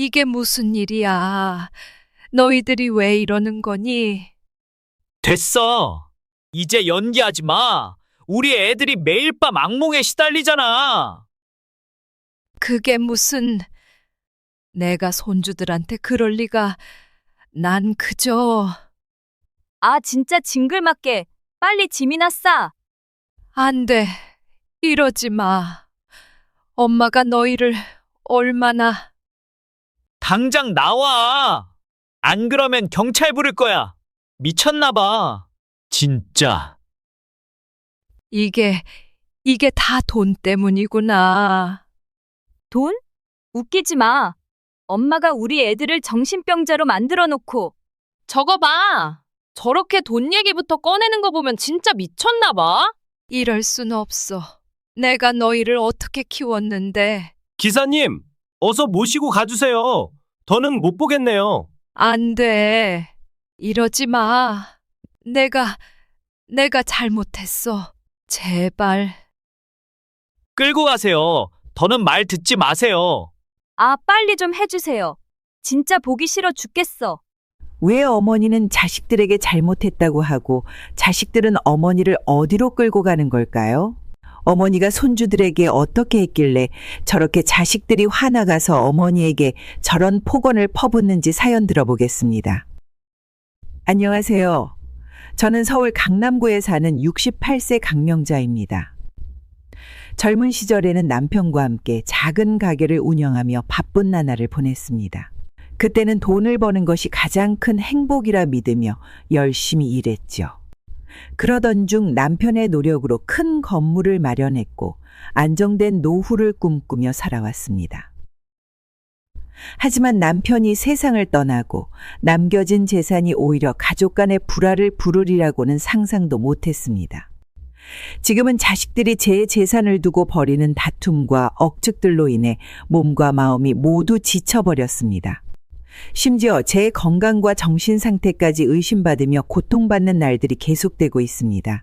이게 무슨 일이야? 너희들이 왜 이러는 거니? 됐어. 이제 연기하지 마. 우리 애들이 매일 밤 악몽에 시달리잖아. 그게 무슨... 내가 손주들한테 그럴 리가... 난 그저... 아, 진짜 징글맞게. 빨리 짐이나 싸. 안 돼. 이러지 마. 엄마가 너희를 얼마나... 당장 나와. 안 그러면 경찰 부를 거야. 미쳤나 봐. 진짜. 이게 다 돈 때문이구나. 돈? 웃기지 마. 엄마가 우리 애들을 정신병자로 만들어 놓고. 저거 봐. 저렇게 돈 얘기부터 꺼내는 거 보면 진짜 미쳤나 봐. 이럴 순 없어. 내가 너희를 어떻게 키웠는데. 기사님, 어서 모시고 가주세요. 더는 못 보겠네요. 안 돼. 이러지 마. 내가 잘못했어. 제발. 끌고 가세요. 더는 말 듣지 마세요. 아, 빨리 좀 해주세요. 진짜 보기 싫어 죽겠어. 왜 어머니는 자식들에게 잘못했다고 하고 자식들은 어머니를 어디로 끌고 가는 걸까요? 어머니가 손주들에게 어떻게 했길래 저렇게 자식들이 화나가서 어머니에게 저런 폭언을 퍼붓는지 사연 들어보겠습니다. 안녕하세요. 저는 서울 강남구에 사는 68세 강명자입니다. 젊은 시절에는 남편과 함께 작은 가게를 운영하며 바쁜 나날을 보냈습니다. 그때는 돈을 버는 것이 가장 큰 행복이라 믿으며 열심히 일했죠. 그러던 중 남편의 노력으로 큰 건물을 마련했고 안정된 노후를 꿈꾸며 살아왔습니다. 하지만 남편이 세상을 떠나고 남겨진 재산이 오히려 가족 간의 불화를 부르리라고는 상상도 못했습니다. 지금은 자식들이 제 재산을 두고 벌이는 다툼과 억측들로 인해 몸과 마음이 모두 지쳐버렸습니다. 심지어 제 건강과 정신 상태까지 의심받으며 고통받는 날들이 계속되고 있습니다.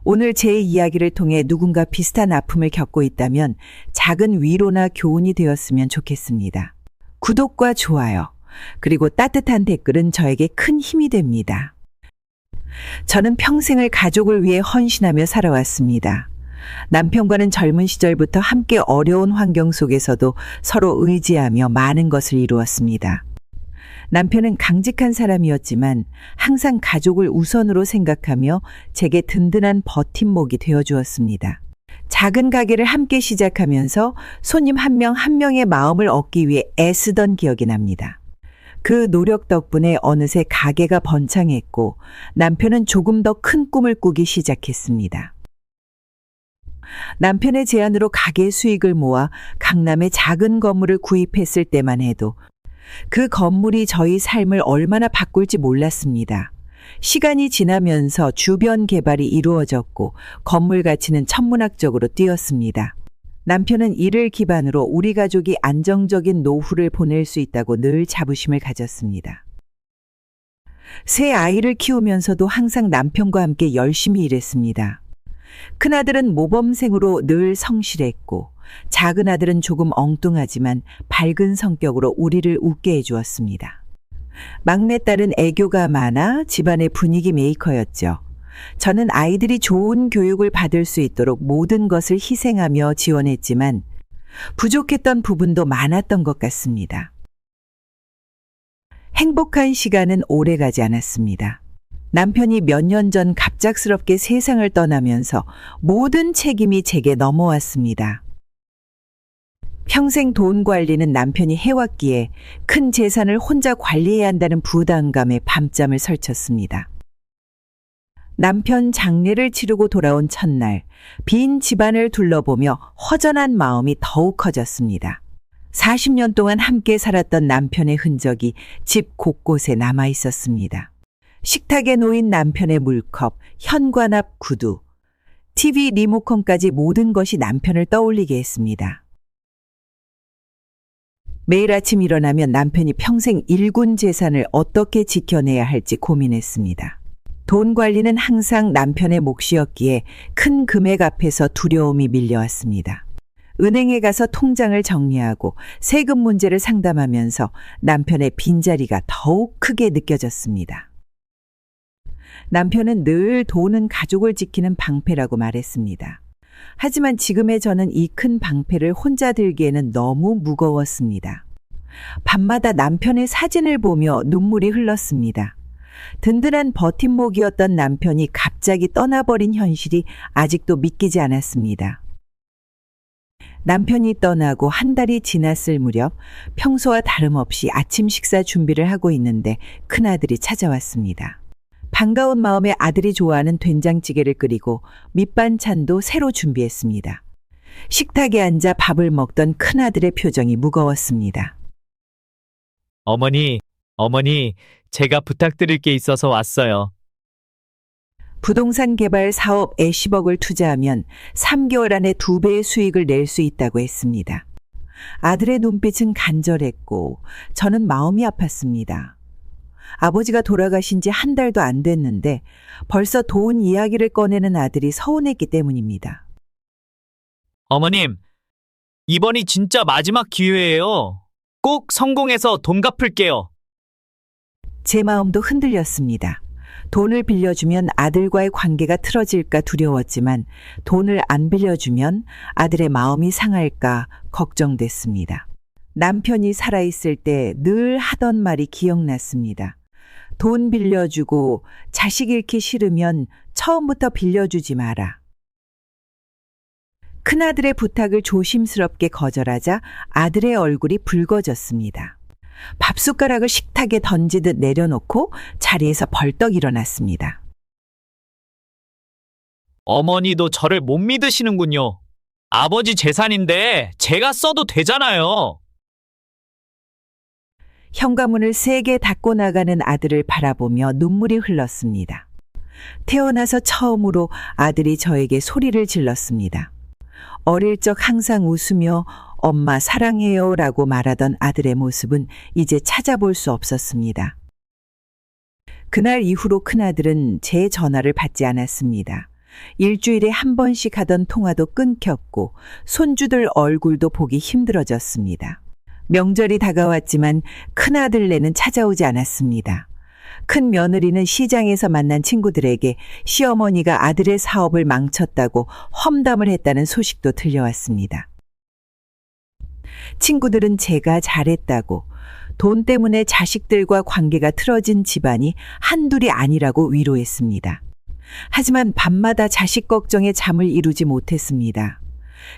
오늘 제 이야기를 통해 누군가 비슷한 아픔을 겪고 있다면 작은 위로나 교훈이 되었으면 좋겠습니다. 구독과 좋아요, 그리고 따뜻한 댓글은 저에게 큰 힘이 됩니다. 저는 평생을 가족을 위해 헌신하며 살아왔습니다. 남편과는 젊은 시절부터 함께 어려운 환경 속에서도 서로 의지하며 많은 것을 이루었습니다. 남편은 강직한 사람이었지만 항상 가족을 우선으로 생각하며 제게 든든한 버팀목이 되어주었습니다. 작은 가게를 함께 시작하면서 손님 한 명 한 명의 마음을 얻기 위해 애쓰던 기억이 납니다. 그 노력 덕분에 어느새 가게가 번창했고 남편은 조금 더 큰 꿈을 꾸기 시작했습니다. 남편의 제안으로 가게 수익을 모아 강남의 작은 건물을 구입했을 때만 해도 그 건물이 저희 삶을 얼마나 바꿀지 몰랐습니다. 시간이 지나면서 주변 개발이 이루어졌고 건물 가치는 천문학적으로 뛰었습니다. 남편은 이를 기반으로 우리 가족이 안정적인 노후를 보낼 수 있다고 늘 자부심을 가졌습니다. 새 아이를 키우면서도 항상 남편과 함께 열심히 일했습니다. 큰아들은 모범생으로 늘 성실했고 작은 아들은 조금 엉뚱하지만 밝은 성격으로 우리를 웃게 해주었습니다. 막내딸은 애교가 많아 집안의 분위기 메이커였죠. 저는 아이들이 좋은 교육을 받을 수 있도록 모든 것을 희생하며 지원했지만 부족했던 부분도 많았던 것 같습니다. 행복한 시간은 오래 가지 않았습니다. 남편이 몇 년 전 갑작스럽게 세상을 떠나면서 모든 책임이 제게 넘어왔습니다. 평생 돈 관리는 남편이 해왔기에 큰 재산을 혼자 관리해야 한다는 부담감에 밤잠을 설쳤습니다. 남편 장례를 치르고 돌아온 첫날, 빈 집안을 둘러보며 허전한 마음이 더욱 커졌습니다. 40년 동안 함께 살았던 남편의 흔적이 집 곳곳에 남아 있었습니다. 식탁에 놓인 남편의 물컵, 현관 앞 구두, TV 리모컨까지 모든 것이 남편을 떠올리게 했습니다. 매일 아침 일어나면 남편이 평생 일군 재산을 어떻게 지켜내야 할지 고민했습니다. 돈 관리는 항상 남편의 몫이었기에 큰 금액 앞에서 두려움이 밀려왔습니다. 은행에 가서 통장을 정리하고 세금 문제를 상담하면서 남편의 빈자리가 더욱 크게 느껴졌습니다. 남편은 늘 돈은 가족을 지키는 방패라고 말했습니다. 하지만 지금의 저는 이 큰 방패를 혼자 들기에는 너무 무거웠습니다. 밤마다 남편의 사진을 보며 눈물이 흘렀습니다. 든든한 버팀목이었던 남편이 갑자기 떠나버린 현실이 아직도 믿기지 않았습니다. 남편이 떠나고 한 달이 지났을 무렵 평소와 다름없이 아침 식사 준비를 하고 있는데 큰아들이 찾아왔습니다. 반가운 마음에 아들이 좋아하는 된장찌개를 끓이고 밑반찬도 새로 준비했습니다. 식탁에 앉아 밥을 먹던 큰아들의 표정이 무거웠습니다. 어머니, 제가 부탁드릴 게 있어서 왔어요. 부동산 개발 사업에 10억을 투자하면 3개월 안에 2배의 수익을 낼 수 있다고 했습니다. 아들의 눈빛은 간절했고 저는 마음이 아팠습니다. 아버지가 돌아가신 지 한 달도 안 됐는데 벌써 돈 이야기를 꺼내는 아들이 서운했기 때문입니다. 어머님, 이번이 진짜 마지막 기회예요. 꼭 성공해서 돈 갚을게요. 제 마음도 흔들렸습니다. 돈을 빌려주면 아들과의 관계가 틀어질까 두려웠지만 돈을 안 빌려주면 아들의 마음이 상할까 걱정됐습니다. 남편이 살아있을 때 늘 하던 말이 기억났습니다. 돈 빌려주고 자식 잃기 싫으면 처음부터 빌려주지 마라. 큰아들의 부탁을 조심스럽게 거절하자 아들의 얼굴이 붉어졌습니다. 밥숟가락을 식탁에 던지듯 내려놓고 자리에서 벌떡 일어났습니다. 어머니도 저를 못 믿으시는군요. 아버지 재산인데 제가 써도 되잖아요. 현관문을 세게 닫고 나가는 아들을 바라보며 눈물이 흘렀습니다. 태어나서 처음으로 아들이 저에게 소리를 질렀습니다. 어릴 적 항상 웃으며 엄마 사랑해요 라고 말하던 아들의 모습은 이제 찾아볼 수 없었습니다. 그날 이후로 큰아들은 제 전화를 받지 않았습니다. 일주일에 한 번씩 하던 통화도 끊겼고 손주들 얼굴도 보기 힘들어졌습니다. 명절이 다가왔지만 큰아들네는 찾아오지 않았습니다. 큰 며느리는 시장에서 만난 친구들에게 시어머니가 아들의 사업을 망쳤다고 험담을 했다는 소식도 들려왔습니다. 친구들은 제가 잘했다고, 돈 때문에 자식들과 관계가 틀어진 집안이 한둘이 아니라고 위로했습니다. 하지만 밤마다 자식 걱정에 잠을 이루지 못했습니다.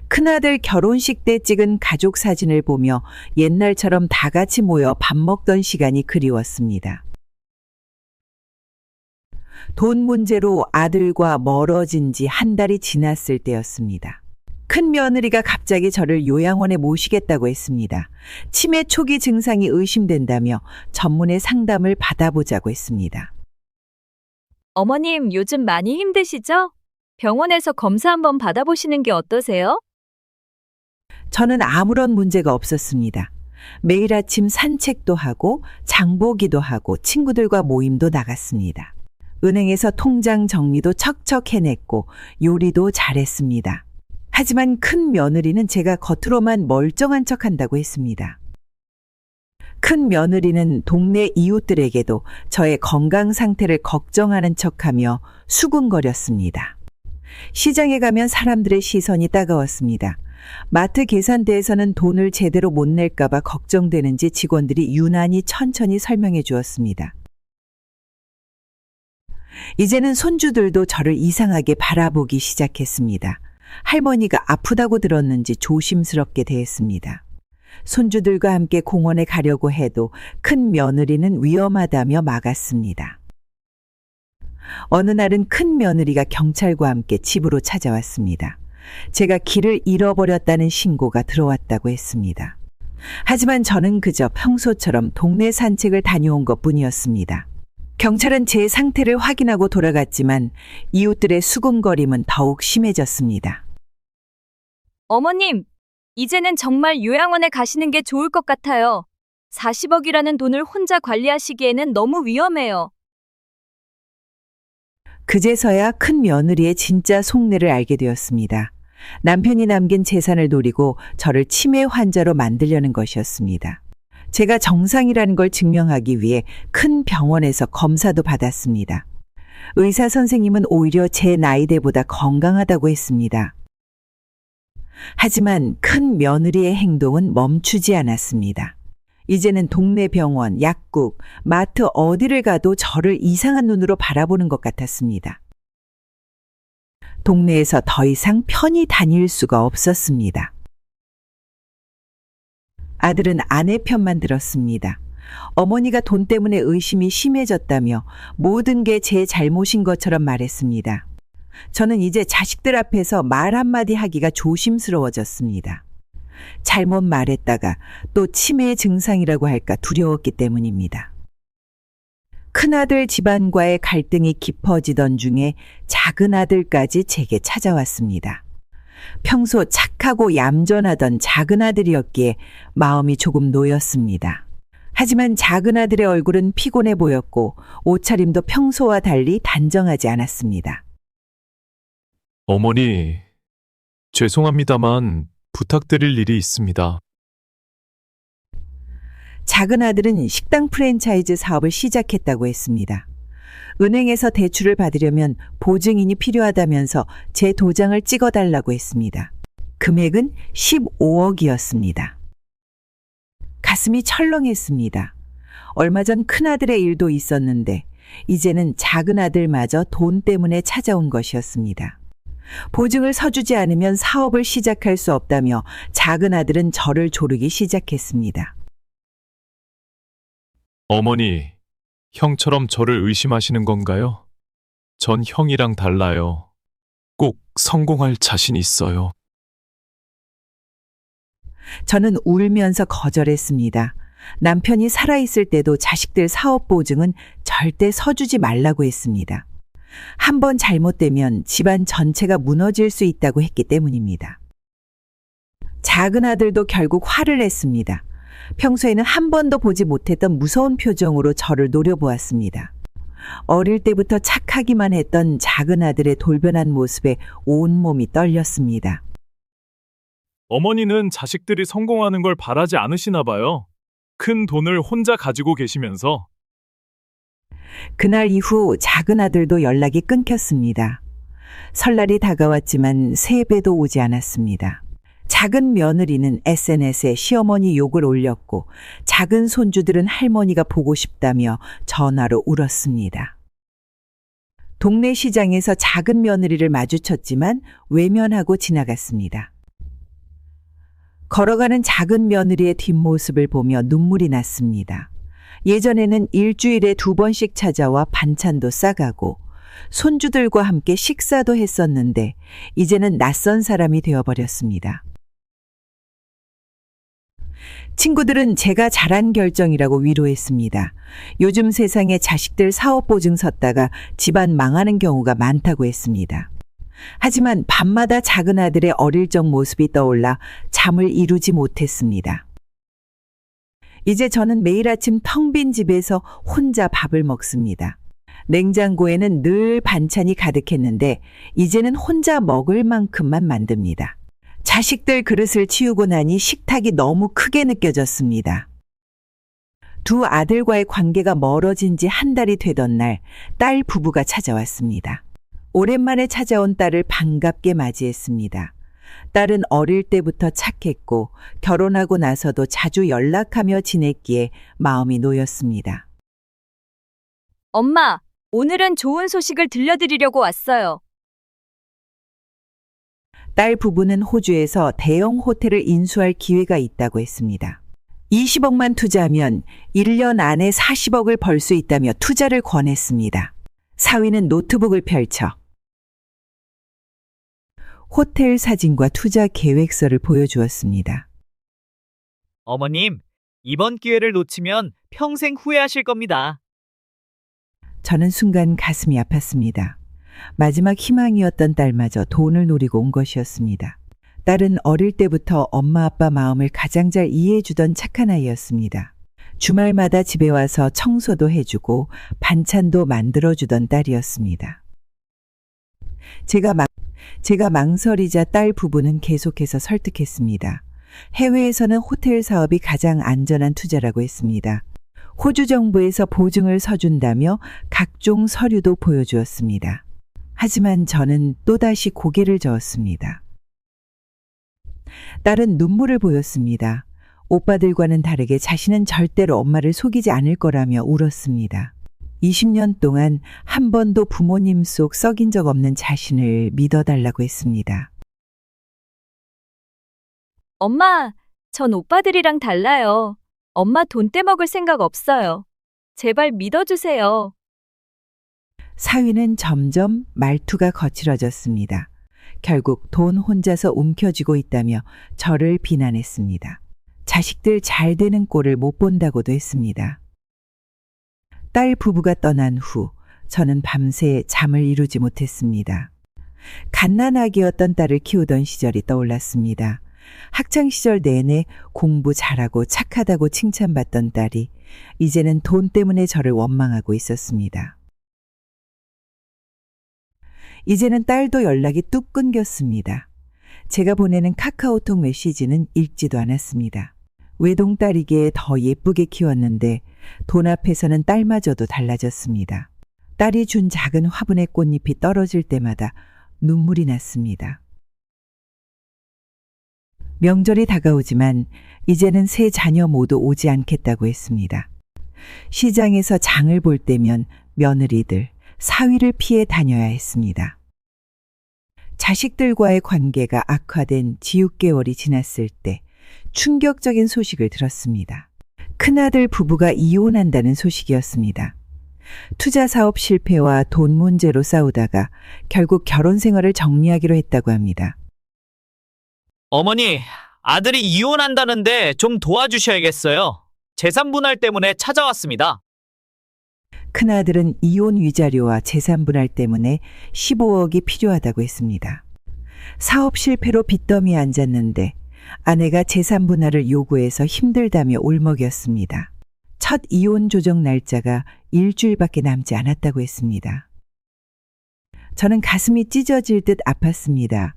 큰아들 결혼식 때 찍은 가족 사진을 보며 옛날처럼 다 같이 모여 밥 먹던 시간이 그리웠습니다. 돈 문제로 아들과 멀어진 지 한 달이 지났을 때였습니다. 큰 며느리가 갑자기 저를 요양원에 모시겠다고 했습니다. 치매 초기 증상이 의심된다며 전문의 상담을 받아보자고 했습니다. 어머님, 요즘 많이 힘드시죠? 병원에서 검사 한번 받아보시는 게 어떠세요? 저는 아무런 문제가 없었습니다. 매일 아침 산책도 하고 장보기도 하고 친구들과 모임도 나갔습니다. 은행에서 통장 정리도 척척 해냈고 요리도 잘했습니다. 하지만 큰 며느리는 제가 겉으로만 멀쩡한 척한다고 했습니다. 큰 며느리는 동네 이웃들에게도 저의 건강 상태를 걱정하는 척하며 수군거렸습니다. 시장에 가면 사람들의 시선이 따가웠습니다. 마트 계산대에서는 돈을 제대로 못 낼까봐 걱정되는지 직원들이 유난히 천천히 설명해 주었습니다. 이제는 손주들도 저를 이상하게 바라보기 시작했습니다. 할머니가 아프다고 들었는지 조심스럽게 대했습니다. 손주들과 함께 공원에 가려고 해도 큰 며느리는 위험하다며 막았습니다. 어느 날은 큰 며느리가 경찰과 함께 집으로 찾아왔습니다. 제가 길을 잃어버렸다는 신고가 들어왔다고 했습니다. 하지만 저는 그저 평소처럼 동네 산책을 다녀온 것뿐이었습니다. 경찰은 제 상태를 확인하고 돌아갔지만 이웃들의 수군거림은 더욱 심해졌습니다. 어머님, 이제는 정말 요양원에 가시는 게 좋을 것 같아요. 40억이라는 돈을 혼자 관리하시기에는 너무 위험해요. 그제서야 큰 며느리의 진짜 속내를 알게 되었습니다. 남편이 남긴 재산을 노리고 저를 치매 환자로 만들려는 것이었습니다. 제가 정상이라는 걸 증명하기 위해 큰 병원에서 검사도 받았습니다. 의사 선생님은 오히려 제 나이대보다 건강하다고 했습니다. 하지만 큰 며느리의 행동은 멈추지 않았습니다. 이제는 동네 병원, 약국, 마트 어디를 가도 저를 이상한 눈으로 바라보는 것 같았습니다. 동네에서 더 이상 편히 다닐 수가 없었습니다. 아들은 아내 편만 들었습니다. 어머니가 돈 때문에 의심이 심해졌다며 모든 게 제 잘못인 것처럼 말했습니다. 저는 이제 자식들 앞에서 말 한마디 하기가 조심스러워졌습니다. 잘못 말했다가 또 치매의 증상이라고 할까 두려웠기 때문입니다. 큰아들 집안과의 갈등이 깊어지던 중에 작은아들까지 제게 찾아왔습니다. 평소 착하고 얌전하던 작은아들이었기에 마음이 조금 놓였습니다. 하지만 작은아들의 얼굴은 피곤해 보였고 옷차림도 평소와 달리 단정하지 않았습니다. 어머니, 죄송합니다만 부탁드릴 일이 있습니다. 작은아들은 식당 프랜차이즈 사업을 시작했다고 했습니다. 은행에서 대출을 받으려면 보증인이 필요하다면서 제 도장을 찍어달라고 했습니다. 금액은 15억이었습니다. 가슴이 철렁했습니다. 얼마 전 큰아들의 일도 있었는데 이제는 작은아들마저 돈 때문에 찾아온 것이었습니다. 보증을 서주지 않으면 사업을 시작할 수 없다며 작은아들은 저를 조르기 시작했습니다. 어머니, 형처럼 저를 의심하시는 건가요? 전 형이랑 달라요. 꼭 성공할 자신 있어요. 저는 울면서 거절했습니다. 남편이 살아있을 때도 자식들 사업 보증은 절대 서주지 말라고 했습니다. 한 번 잘못되면 집안 전체가 무너질 수 있다고 했기 때문입니다. 작은 아들도 결국 화를 냈습니다. 평소에는 한 번도 보지 못했던 무서운 표정으로 저를 노려보았습니다. 어릴 때부터 착하기만 했던 작은 아들의 돌변한 모습에 온몸이 떨렸습니다. 어머니는 자식들이 성공하는 걸 바라지 않으시나 봐요. 큰 돈을 혼자 가지고 계시면서. 그날 이후 작은 아들도 연락이 끊겼습니다. 설날이 다가왔지만 세배도 오지 않았습니다. 작은 며느리는 SNS에 시어머니 욕을 올렸고 작은 손주들은 할머니가 보고 싶다며 전화로 울었습니다. 동네 시장에서 작은 며느리를 마주쳤지만 외면하고 지나갔습니다. 걸어가는 작은 며느리의 뒷모습을 보며 눈물이 났습니다. 예전에는 일주일에 2번씩 찾아와 반찬도 싸가고 손주들과 함께 식사도 했었는데 이제는 낯선 사람이 되어버렸습니다. 친구들은 제가 잘한 결정이라고 위로했습니다. 요즘 세상에 자식들 사업보증 섰다가 집안 망하는 경우가 많다고 했습니다. 하지만 밤마다 작은 아들의 어릴 적 모습이 떠올라 잠을 이루지 못했습니다. 이제 저는 매일 아침 텅 빈 집에서 혼자 밥을 먹습니다. 냉장고에는 늘 반찬이 가득했는데 이제는 혼자 먹을 만큼만 만듭니다. 자식들 그릇을 치우고 나니 식탁이 너무 크게 느껴졌습니다. 두 아들과의 관계가 멀어진 지 한 달이 되던 날, 딸 부부가 찾아왔습니다. 오랜만에 찾아온 딸을 반갑게 맞이했습니다. 딸은 어릴 때부터 착했고 결혼하고 나서도 자주 연락하며 지냈기에 마음이 놓였습니다. 엄마, 오늘은 좋은 소식을 들려드리려고 왔어요. 딸 부부는 호주에서 대형 호텔을 인수할 기회가 있다고 했습니다. 20억만 투자하면 1년 안에 40억을 벌 수 있다며 투자를 권했습니다. 사위는 노트북을 펼쳐 호텔 사진과 투자 계획서를 보여주었습니다. 어머님, 이번 기회를 놓치면 평생 후회하실 겁니다. 저는 순간 가슴이 아팠습니다. 마지막 희망이었던 딸마저 돈을 노리고 온 것이었습니다. 딸은 어릴 때부터 엄마 아빠 마음을 가장 잘 이해해주던 착한 아이였습니다. 주말마다 집에 와서 청소도 해주고 반찬도 만들어주던 딸이었습니다. 제가 망설이자 딸 부부는 계속해서 설득했습니다. 해외에서는 호텔 사업이 가장 안전한 투자라고 했습니다. 호주 정부에서 보증을 서준다며 각종 서류도 보여주었습니다. 하지만 저는 또다시 고개를 저었습니다. 딸은 눈물을 보였습니다. 오빠들과는 다르게 자신은 절대로 엄마를 속이지 않을 거라며 울었습니다. 20년 동안 한 번도 부모님 속 썩인 적 없는 자신을 믿어달라고 했습니다. 엄마, 전 오빠들이랑 달라요. 엄마 돈 떼먹을 생각 없어요. 제발 믿어주세요. 사위는 점점 말투가 거칠어졌습니다. 결국 돈 혼자서 움켜쥐고 있다며 저를 비난했습니다. 자식들 잘 되는 꼴을 못 본다고도 했습니다. 딸 부부가 떠난 후 저는 밤새 잠을 이루지 못했습니다. 갓난아기였던 딸을 키우던 시절이 떠올랐습니다. 학창시절 내내 공부 잘하고 착하다고 칭찬받던 딸이 이제는 돈 때문에 저를 원망하고 있었습니다. 이제는 딸도 연락이 뚝 끊겼습니다. 제가 보내는 카카오톡 메시지는 읽지도 않았습니다. 외동딸이기에 더 예쁘게 키웠는데 돈 앞에서는 딸마저도 달라졌습니다. 딸이 준 작은 화분의 꽃잎이 떨어질 때마다 눈물이 났습니다. 명절이 다가오지만 이제는 세 자녀 모두 오지 않겠다고 했습니다. 시장에서 장을 볼 때면 며느리들, 사위를 피해 다녀야 했습니다. 자식들과의 관계가 악화된 지읒개월이 지났을 때 충격적인 소식을 들었습니다. 큰아들 부부가 이혼한다는 소식이었습니다. 투자 사업 실패와 돈 문제로 싸우다가 결국 결혼 생활을 정리하기로 했다고 합니다. 어머니, 아들이 이혼한다는데 좀 도와주셔야겠어요. 재산 분할 때문에 찾아왔습니다. 큰아들은 이혼 위자료와 재산 분할 때문에 15억이 필요하다고 했습니다. 사업 실패로 빚더미에 앉았는데 아내가 재산 분할을 요구해서 힘들다며 울먹였습니다. 첫 이혼 조정 날짜가 일주일밖에 남지 않았다고 했습니다. 저는 가슴이 찢어질 듯 아팠습니다.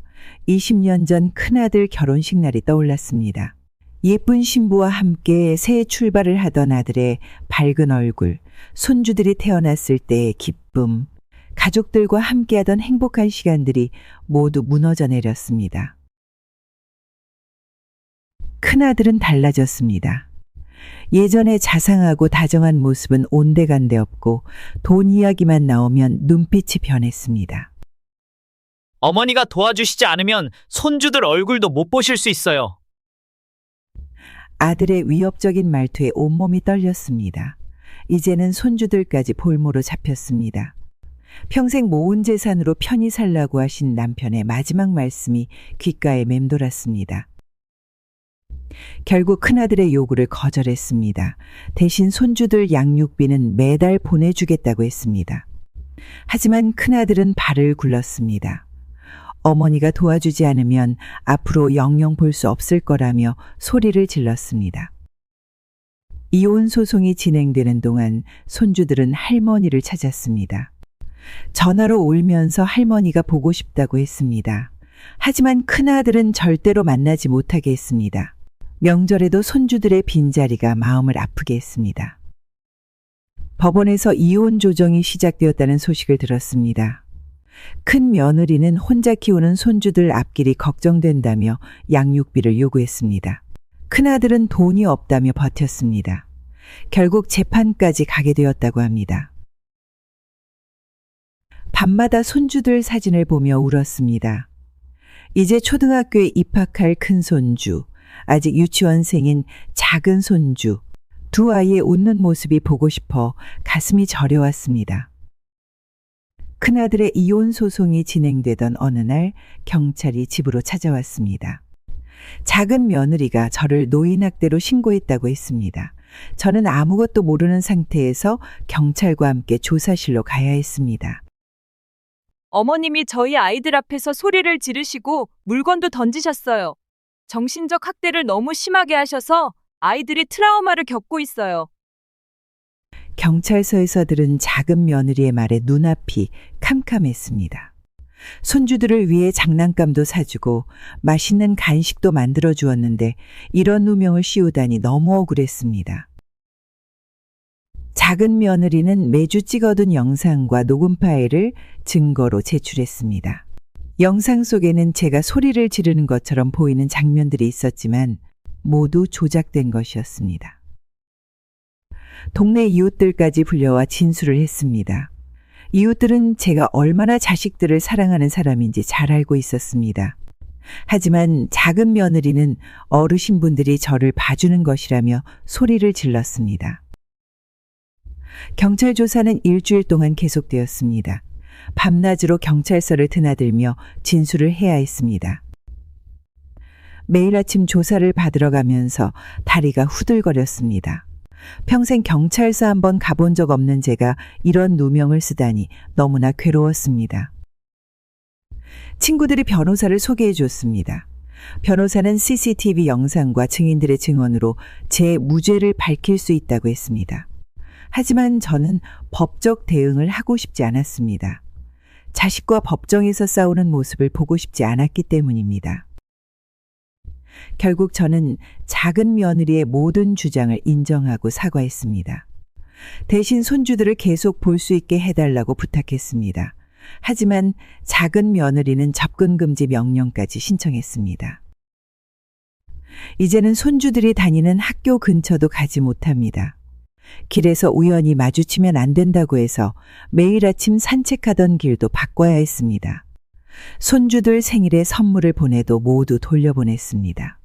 20년 전 큰아들 결혼식 날이 떠올랐습니다. 예쁜 신부와 함께 새 출발을 하던 아들의 밝은 얼굴, 손주들이 태어났을 때의 기쁨, 가족들과 함께하던 행복한 시간들이 모두 무너져 내렸습니다. 큰아들은 달라졌습니다. 예전에 자상하고 다정한 모습은 온데간데 없고 돈 이야기만 나오면 눈빛이 변했습니다. 어머니가 도와주시지 않으면 손주들 얼굴도 못 보실 수 있어요. 아들의 위협적인 말투에 온몸이 떨렸습니다. 이제는 손주들까지 볼모로 잡혔습니다. 평생 모은 재산으로 편히 살라고 하신 남편의 마지막 말씀이 귓가에 맴돌았습니다. 결국 큰아들의 요구를 거절했습니다. 대신 손주들 양육비는 매달 보내주겠다고 했습니다. 하지만 큰아들은 발을 굴렀습니다. 어머니가 도와주지 않으면 앞으로 영영 볼 수 없을 거라며 소리를 질렀습니다. 이혼 소송이 진행되는 동안 손주들은 할머니를 찾았습니다. 전화로 울면서 할머니가 보고 싶다고 했습니다. 하지만 큰아들은 절대로 만나지 못하게 했습니다. 명절에도 손주들의 빈자리가 마음을 아프게 했습니다. 법원에서 이혼 조정이 시작되었다는 소식을 들었습니다. 큰 며느리는 혼자 키우는 손주들 앞길이 걱정된다며 양육비를 요구했습니다. 큰아들은 돈이 없다며 버텼습니다. 결국 재판까지 가게 되었다고 합니다. 밤마다 손주들 사진을 보며 울었습니다. 이제 초등학교에 입학할 큰 손주, 아직 유치원생인 작은 손주, 두 아이의 웃는 모습이 보고 싶어 가슴이 저려왔습니다. 큰아들의 이혼 소송이 진행되던 어느 날 경찰이 집으로 찾아왔습니다. 작은 며느리가 저를 노인학대로 신고했다고 했습니다. 저는 아무것도 모르는 상태에서 경찰과 함께 조사실로 가야 했습니다. 어머님이 저희 아이들 앞에서 소리를 지르시고 물건도 던지셨어요. 정신적 학대를 너무 심하게 하셔서 아이들이 트라우마를 겪고 있어요. 경찰서에서 들은 작은 며느리의 말에 눈앞이 캄캄했습니다. 손주들을 위해 장난감도 사주고 맛있는 간식도 만들어 주었는데 이런 누명을 씌우다니 너무 억울했습니다. 작은 며느리는 매주 찍어둔 영상과 녹음 파일을 증거로 제출했습니다. 영상 속에는 제가 소리를 지르는 것처럼 보이는 장면들이 있었지만 모두 조작된 것이었습니다. 동네 이웃들까지 불려와 진술을 했습니다. 이웃들은 제가 얼마나 자식들을 사랑하는 사람인지 잘 알고 있었습니다. 하지만 작은 며느리는 어르신분들이 저를 봐주는 것이라며 소리를 질렀습니다. 경찰 조사는 일주일 동안 계속되었습니다. 밤낮으로 경찰서를 드나들며 진술을 해야 했습니다. 매일 아침 조사를 받으러 가면서 다리가 후들거렸습니다. 평생 경찰서 한번 가본 적 없는 제가 이런 누명을 쓰다니 너무나 괴로웠습니다. 친구들이 변호사를 소개해 줬습니다. 변호사는 CCTV 영상과 증인들의 증언으로 제 무죄를 밝힐 수 있다고 했습니다. 하지만 저는 법적 대응을 하고 싶지 않았습니다. 자식과 법정에서 싸우는 모습을 보고 싶지 않았기 때문입니다. 결국 저는 작은 며느리의 모든 주장을 인정하고 사과했습니다. 대신 손주들을 계속 볼 수 있게 해달라고 부탁했습니다. 하지만 작은 며느리는 접근 금지 명령까지 신청했습니다. 이제는 손주들이 다니는 학교 근처도 가지 못합니다. 길에서 우연히 마주치면 안 된다고 해서 매일 아침 산책하던 길도 바꿔야 했습니다. 손주들 생일에 선물을 보내도 모두 돌려보냈습니다.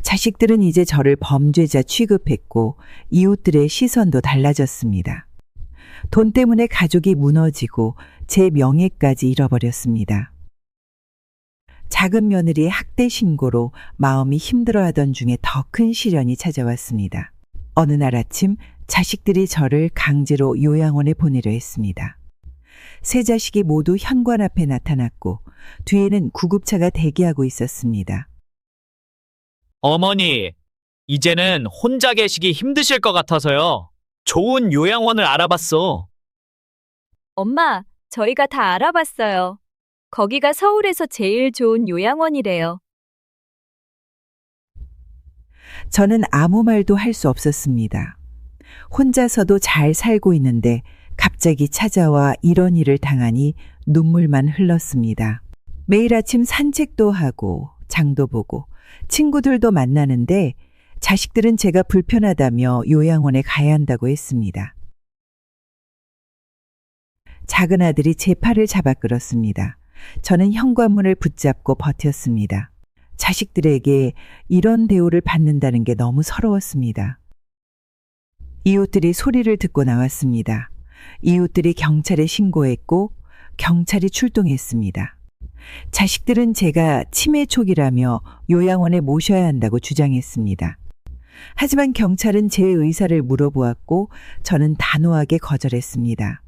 자식들은 이제 저를 범죄자 취급했고 이웃들의 시선도 달라졌습니다. 돈 때문에 가족이 무너지고 제 명예까지 잃어버렸습니다. 작은 며느리의 학대 신고로 마음이 힘들어하던 중에 더 큰 시련이 찾아왔습니다. 어느 날 아침 자식들이 저를 강제로 요양원에 보내려 했습니다. 세 자식이 모두 현관 앞에 나타났고 뒤에는 구급차가 대기하고 있었습니다. 어머니, 이제는 혼자 계시기 힘드실 것 같아서요. 좋은 요양원을 알아봤어. 엄마, 저희가 다 알아봤어요. 거기가 서울에서 제일 좋은 요양원이래요. 저는 아무 말도 할 수 없었습니다. 혼자서도 잘 살고 있는데 갑자기 찾아와 이런 일을 당하니 눈물만 흘렀습니다. 매일 아침 산책도 하고 장도 보고 친구들도 만나는데 자식들은 제가 불편하다며 요양원에 가야 한다고 했습니다. 작은 아들이 제 팔을 잡아 끌었습니다. 저는 현관문을 붙잡고 버텼습니다. 자식들에게 이런 대우를 받는다는 게 너무 서러웠습니다. 이웃들이 소리를 듣고 나왔습니다. 이웃들이 경찰에 신고했고 경찰이 출동했습니다. 자식들은 제가 치매 초기라며 요양원에 모셔야 한다고 주장했습니다. 하지만 경찰은 제 의사를 물어보았고 저는 단호하게 거절했습니다.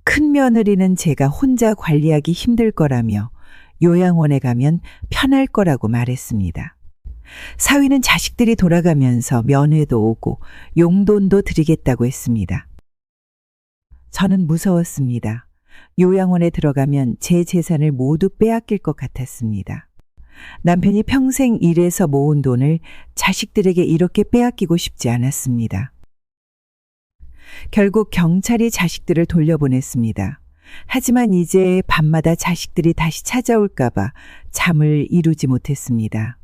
큰 며느리는 제가 혼자 관리하기 힘들 거라며 요양원에 가면 편할 거라고 말했습니다. 사위는 자식들이 돌아가면서 면회도 오고 용돈도 드리겠다고 했습니다. 저는 무서웠습니다. 요양원에 들어가면 제 재산을 모두 빼앗길 것 같았습니다. 남편이 평생 일해서 모은 돈을 자식들에게 이렇게 빼앗기고 싶지 않았습니다. 결국 경찰이 자식들을 돌려보냈습니다. 하지만 이제 밤마다 자식들이 다시 찾아올까봐 잠을 이루지 못했습니다.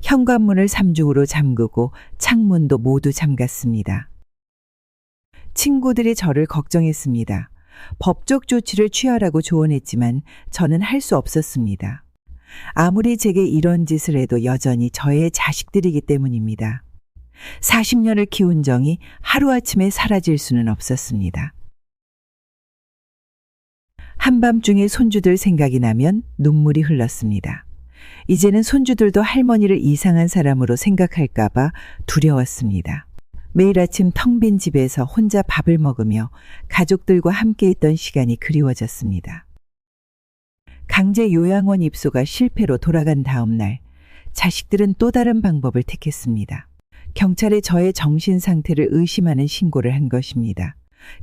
현관문을 3중으로 잠그고 창문도 모두 잠갔습니다. 친구들이 저를 걱정했습니다. 법적 조치를 취하라고 조언했지만 저는 할 수 없었습니다. 아무리 제게 이런 짓을 해도 여전히 저의 자식들이기 때문입니다. 40년을 키운 정이 하루아침에 사라질 수는 없었습니다. 한밤중에 손주들 생각이 나면 눈물이 흘렀습니다. 이제는 손주들도 할머니를 이상한 사람으로 생각할까봐 두려웠습니다. 매일 아침 텅 빈 집에서 혼자 밥을 먹으며 가족들과 함께 있던 시간이 그리워졌습니다. 강제 요양원 입소가 실패로 돌아간 다음 날 자식들은 또 다른 방법을 택했습니다. 경찰에 저의 정신 상태를 의심하는 신고를 한 것입니다.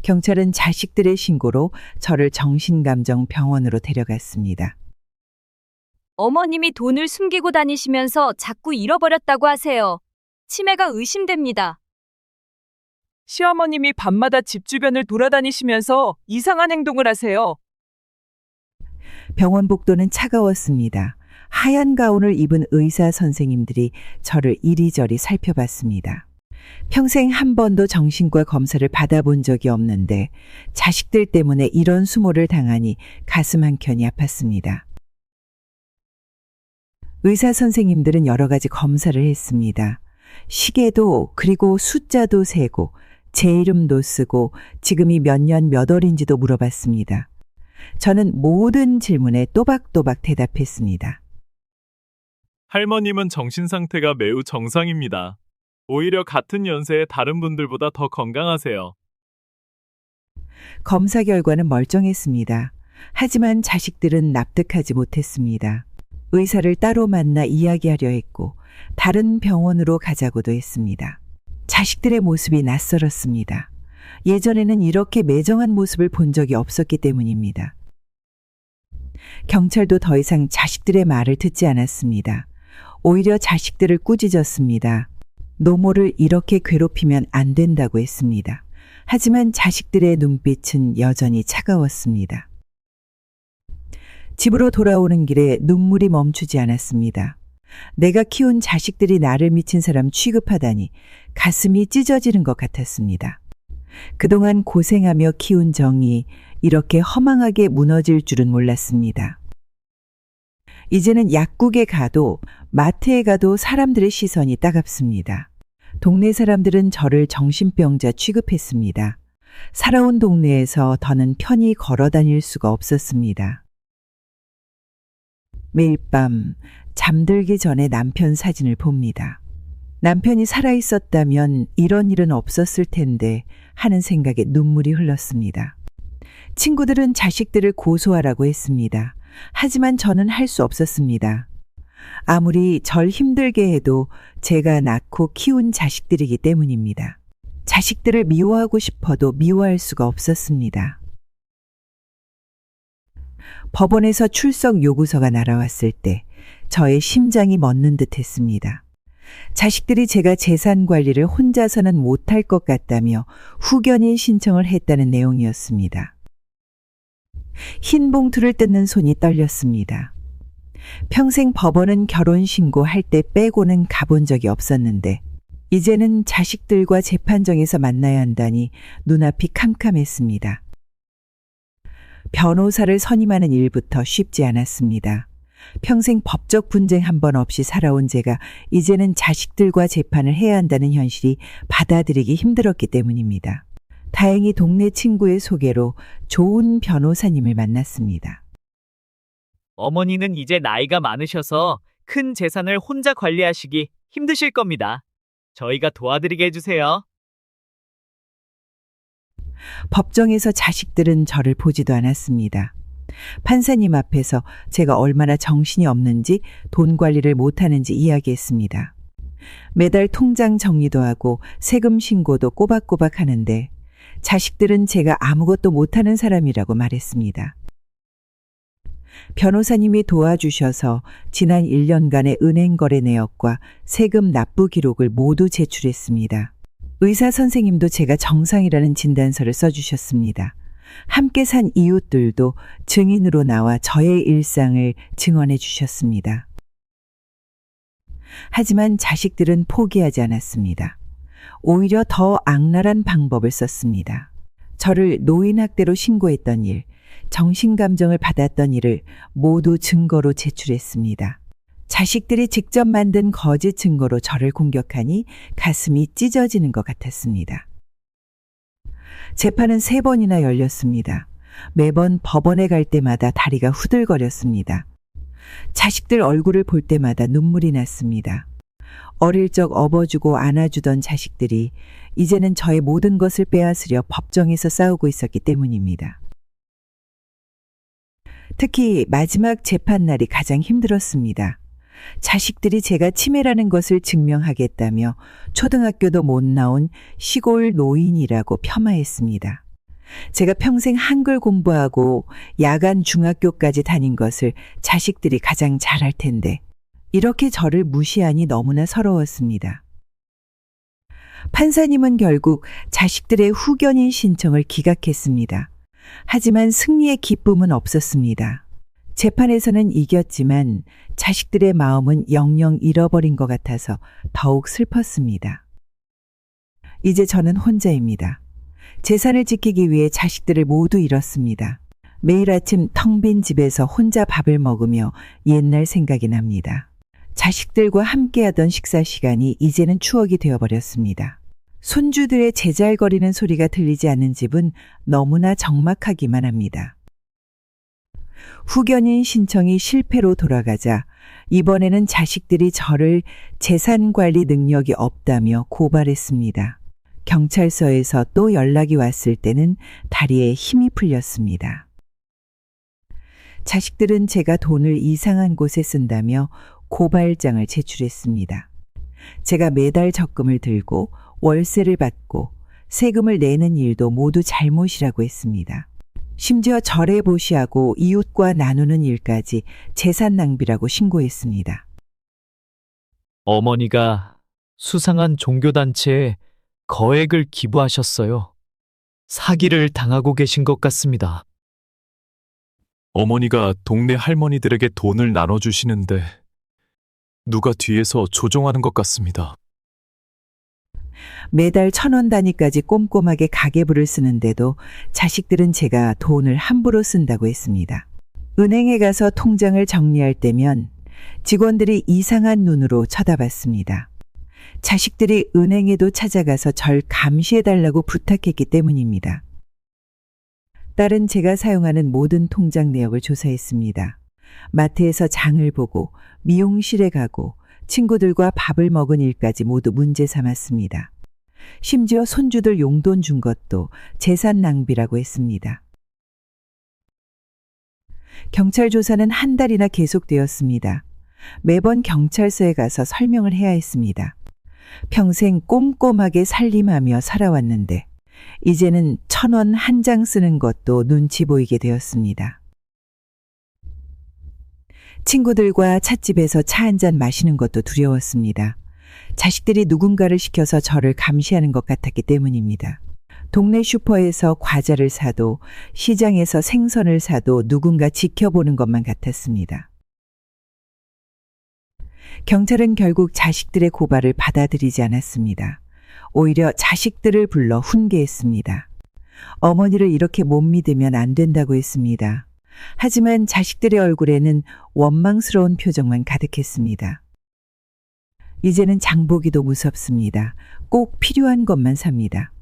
경찰은 자식들의 신고로 저를 정신감정병원으로 데려갔습니다. 어머님이 돈을 숨기고 다니시면서 자꾸 잃어버렸다고 하세요. 치매가 의심됩니다. 시어머님이 밤마다 집 주변을 돌아다니시면서 이상한 행동을 하세요. 병원 복도는 차가웠습니다. 하얀 가운을 입은 의사 선생님들이 저를 이리저리 살펴봤습니다. 평생 한 번도 정신과 검사를 받아본 적이 없는데 자식들 때문에 이런 수모를 당하니 가슴 한켠이 아팠습니다. 의사 선생님들은 여러 가지 검사를 했습니다. 시계도 그리고 숫자도 세고 제 이름도 쓰고 지금이 몇 년 몇 월인지도 물어봤습니다. 저는 모든 질문에 또박또박 대답했습니다. 할머님은 정신 상태가 매우 정상입니다. 오히려 같은 연세의 다른 분들보다 더 건강하세요. 검사 결과는 멀쩡했습니다. 하지만 자식들은 납득하지 못했습니다. 의사를 따로 만나 이야기하려 했고 다른 병원으로 가자고도 했습니다. 자식들의 모습이 낯설었습니다. 예전에는 이렇게 매정한 모습을 본 적이 없었기 때문입니다. 경찰도 더 이상 자식들의 말을 듣지 않았습니다. 오히려 자식들을 꾸짖었습니다. 노모를 이렇게 괴롭히면 안 된다고 했습니다. 하지만 자식들의 눈빛은 여전히 차가웠습니다. 집으로 돌아오는 길에 눈물이 멈추지 않았습니다. 내가 키운 자식들이 나를 미친 사람 취급하다니 가슴이 찢어지는 것 같았습니다. 그동안 고생하며 키운 정이 이렇게 허망하게 무너질 줄은 몰랐습니다. 이제는 약국에 가도 마트에 가도 사람들의 시선이 따갑습니다. 동네 사람들은 저를 정신병자 취급했습니다. 살아온 동네에서 더는 편히 걸어 다닐 수가 없었습니다. 매일 밤 잠들기 전에 남편 사진을 봅니다. 남편이 살아있었다면 이런 일은 없었을 텐데 하는 생각에 눈물이 흘렀습니다. 친구들은 자식들을 고소하라고 했습니다. 하지만 저는 할 수 없었습니다. 아무리 절 힘들게 해도 제가 낳고 키운 자식들이기 때문입니다. 자식들을 미워하고 싶어도 미워할 수가 없었습니다. 법원에서 출석 요구서가 날아왔을 때 저의 심장이 멎는 듯 했습니다. 자식들이 제가 재산 관리를 혼자서는 못할 것 같다며 후견인 신청을 했다는 내용이었습니다. 흰 봉투를 뜯는 손이 떨렸습니다. 평생 법원은 결혼 신고할 때 빼고는 가본 적이 없었는데 이제는 자식들과 재판정에서 만나야 한다니 눈앞이 캄캄했습니다. 변호사를 선임하는 일부터 쉽지 않았습니다. 평생 법적 분쟁 한 번 없이 살아온 제가 이제는 자식들과 재판을 해야 한다는 현실이 받아들이기 힘들었기 때문입니다. 다행히 동네 친구의 소개로 좋은 변호사님을 만났습니다. 어머니는 이제 나이가 많으셔서 큰 재산을 혼자 관리하시기 힘드실 겁니다. 저희가 도와드리게 해주세요. 법정에서 자식들은 저를 보지도 않았습니다. 판사님 앞에서 제가 얼마나 정신이 없는지 돈 관리를 못하는지 이야기했습니다. 매달 통장 정리도 하고 세금 신고도 꼬박꼬박 하는데 자식들은 제가 아무것도 못하는 사람이라고 말했습니다. 변호사님이 도와주셔서 지난 1년간의 은행 거래 내역과 세금 납부 기록을 모두 제출했습니다. 의사 선생님도 제가 정상이라는 진단서를 써주셨습니다. 함께 산 이웃들도 증인으로 나와 저의 일상을 증언해 주셨습니다. 하지만 자식들은 포기하지 않았습니다. 오히려 더 악랄한 방법을 썼습니다. 저를 노인학대로 신고했던 일, 정신감정을 받았던 일을 모두 증거로 제출했습니다. 자식들이 직접 만든 거짓 증거로 저를 공격하니 가슴이 찢어지는 것 같았습니다. 재판은 3번이나 열렸습니다. 매번 법원에 갈 때마다 다리가 후들거렸습니다. 자식들 얼굴을 볼 때마다 눈물이 났습니다. 어릴 적 업어주고 안아주던 자식들이 이제는 저의 모든 것을 빼앗으려 법정에서 싸우고 있었기 때문입니다. 특히 마지막 재판날이 가장 힘들었습니다. 자식들이 제가 치매라는 것을 증명하겠다며 초등학교도 못 나온 시골 노인이라고 폄하했습니다. 제가 평생 한글 공부하고 야간 중학교까지 다닌 것을 자식들이 가장 잘할 텐데 이렇게 저를 무시하니 너무나 서러웠습니다. 판사님은 결국 자식들의 후견인 신청을 기각했습니다. 하지만 승리의 기쁨은 없었습니다. 재판에서는 이겼지만 자식들의 마음은 영영 잃어버린 것 같아서 더욱 슬펐습니다. 이제 저는 혼자입니다. 재산을 지키기 위해 자식들을 모두 잃었습니다. 매일 아침 텅 빈 집에서 혼자 밥을 먹으며 옛날 생각이 납니다. 자식들과 함께하던 식사 시간이 이제는 추억이 되어버렸습니다. 손주들의 제잘거리는 소리가 들리지 않는 집은 너무나 적막하기만 합니다. 후견인 신청이 실패로 돌아가자 이번에는 자식들이 저를 재산관리 능력이 없다며 고발했습니다. 경찰서에서 또 연락이 왔을 때는 다리에 힘이 풀렸습니다. 자식들은 제가 돈을 이상한 곳에 쓴다며 고발장을 제출했습니다. 제가 매달 적금을 들고 월세를 받고 세금을 내는 일도 모두 잘못이라고 했습니다. 심지어 절해보시하고 이웃과 나누는 일까지 재산 낭비라고 신고했습니다. 어머니가 수상한 종교단체에 거액을 기부하셨어요. 사기를 당하고 계신 것 같습니다. 어머니가 동네 할머니들에게 돈을 나눠주시는데 누가 뒤에서 조종하는 것 같습니다. 매달 1,000원 단위까지 꼼꼼하게 가계부를 쓰는데도 자식들은 제가 돈을 함부로 쓴다고 했습니다. 은행에 가서 통장을 정리할 때면 직원들이 이상한 눈으로 쳐다봤습니다. 자식들이 은행에도 찾아가서 절 감시해달라고 부탁했기 때문입니다. 딸은 제가 사용하는 모든 통장 내역을 조사했습니다. 마트에서 장을 보고 미용실에 가고 친구들과 밥을 먹은 일까지 모두 문제 삼았습니다. 심지어 손주들 용돈 준 것도 재산 낭비라고 했습니다. 경찰 조사는 한 달이나 계속되었습니다. 매번 경찰서에 가서 설명을 해야 했습니다. 평생 꼼꼼하게 살림하며 살아왔는데 이제는 1,000원 한 장 쓰는 것도 눈치 보이게 되었습니다. 친구들과 찻집에서 차 한 잔 마시는 것도 두려웠습니다. 자식들이 누군가를 시켜서 저를 감시하는 것 같았기 때문입니다. 동네 슈퍼에서 과자를 사도 시장에서 생선을 사도 누군가 지켜보는 것만 같았습니다. 경찰은 결국 자식들의 고발을 받아들이지 않았습니다. 오히려 자식들을 불러 훈계했습니다. 어머니를 이렇게 못 믿으면 안 된다고 했습니다. 하지만 자식들의 얼굴에는 원망스러운 표정만 가득했습니다. 이제는 장보기도 무섭습니다. 꼭 필요한 것만 삽니다.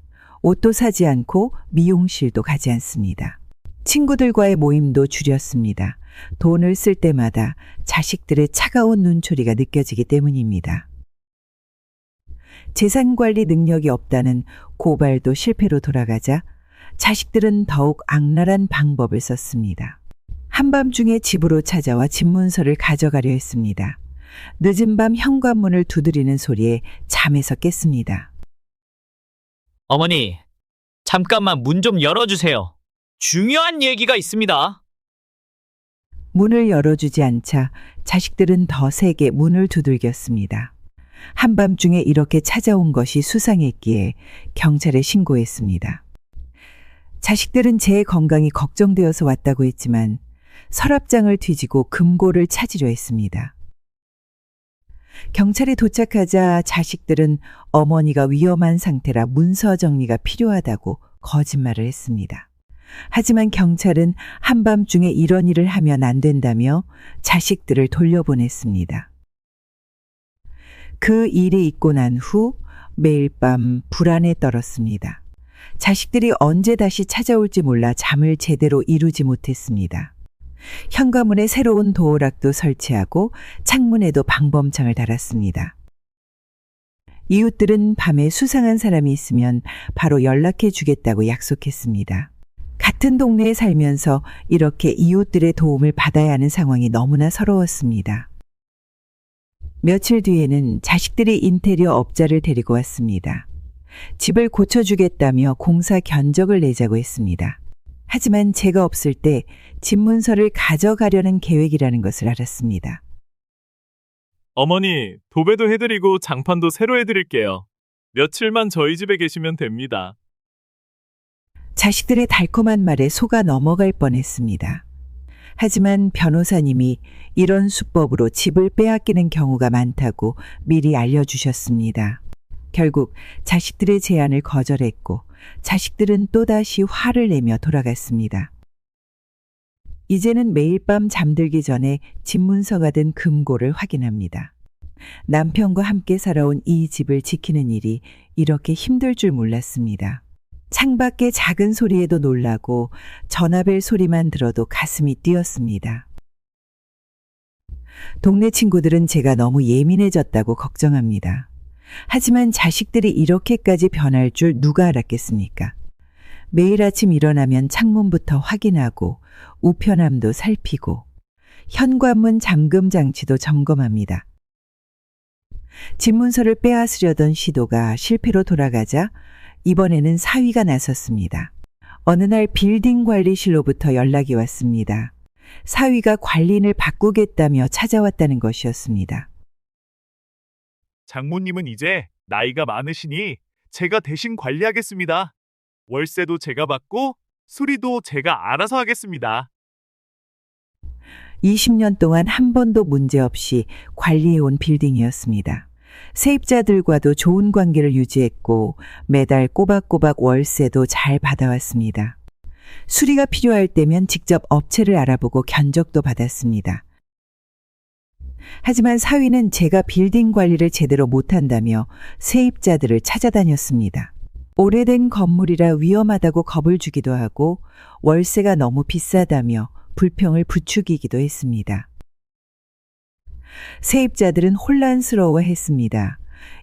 옷도 사지 않고 미용실도 가지 않습니다. 친구들과의 모임도 줄였습니다. 돈을 쓸 때마다 자식들의 차가운 눈초리가 느껴지기 때문입니다. 재산관리 능력이 없다는 고발도 실패로 돌아가자 자식들은 더욱 악랄한 방법을 썼습니다. 한밤중에 집으로 찾아와 집문서를 가져가려 했습니다. 늦은 밤 현관문을 두드리는 소리에 잠에서 깼습니다. 어머니, 잠깐만 문 좀 열어주세요. 중요한 얘기가 있습니다. 문을 열어주지 않자 자식들은 더 세게 문을 두들겼습니다. 한밤중에 이렇게 찾아온 것이 수상했기에 경찰에 신고했습니다. 자식들은 제 건강이 걱정되어서 왔다고 했지만 서랍장을 뒤지고 금고를 찾으려 했습니다. 경찰이 도착하자 자식들은 어머니가 위험한 상태라 문서 정리가 필요하다고 거짓말을 했습니다. 하지만 경찰은 한밤중에 이런 일을 하면 안 된다며 자식들을 돌려보냈습니다. 그 일이 있고 난 후 매일 밤 불안에 떨었습니다. 자식들이 언제 다시 찾아올지 몰라 잠을 제대로 이루지 못했습니다. 현관문에 새로운 도어락도 설치하고 창문에도 방범창을 달았습니다. 이웃들은 밤에 수상한 사람이 있으면 바로 연락해 주겠다고 약속했습니다. 같은 동네에 살면서 이렇게 이웃들의 도움을 받아야 하는 상황이 너무나 서러웠습니다. 며칠 뒤에는 자식들이 인테리어 업자를 데리고 왔습니다. 집을 고쳐주겠다며 공사 견적을 내자고 했습니다. 하지만 제가 없을 때 집 문서를 가져가려는 계획이라는 것을 알았습니다. 어머니, 도배도 해드리고 장판도 새로 해드릴게요. 며칠만 저희 집에 계시면 됩니다. 자식들의 달콤한 말에 속아 넘어갈 뻔했습니다. 하지만 변호사님이 이런 수법으로 집을 빼앗기는 경우가 많다고 미리 알려주셨습니다. 결국 자식들의 제안을 거절했고 자식들은 또다시 화를 내며 돌아갔습니다. 이제는 매일 밤 잠들기 전에 집 문서가 든 금고를 확인합니다. 남편과 함께 살아온 이 집을 지키는 일이 이렇게 힘들 줄 몰랐습니다. 창밖의 작은 소리에도 놀라고 전화벨 소리만 들어도 가슴이 뛰었습니다. 동네 친구들은 제가 너무 예민해졌다고 걱정합니다. 하지만 자식들이 이렇게까지 변할 줄 누가 알았겠습니까? 매일 아침 일어나면 창문부터 확인하고 우편함도 살피고 현관문 잠금 장치도 점검합니다. 집 문서를 빼앗으려던 시도가 실패로 돌아가자 이번에는 사위가 나섰습니다. 어느 날 빌딩 관리실로부터 연락이 왔습니다. 사위가 관리인을 바꾸겠다며 찾아왔다는 것이었습니다. 장모님은 이제 나이가 많으시니 제가 대신 관리하겠습니다. 월세도 제가 받고 수리도 제가 알아서 하겠습니다. 20년 동안 한 번도 문제없이 관리해온 빌딩이었습니다. 세입자들과도 좋은 관계를 유지했고 매달 꼬박꼬박 월세도 잘 받아왔습니다. 수리가 필요할 때면 직접 업체를 알아보고 견적도 받았습니다. 하지만 사위는 제가 빌딩 관리를 제대로 못한다며 세입자들을 찾아다녔습니다. 오래된 건물이라 위험하다고 겁을 주기도 하고 월세가 너무 비싸다며 불평을 부추기기도 했습니다. 세입자들은 혼란스러워했습니다.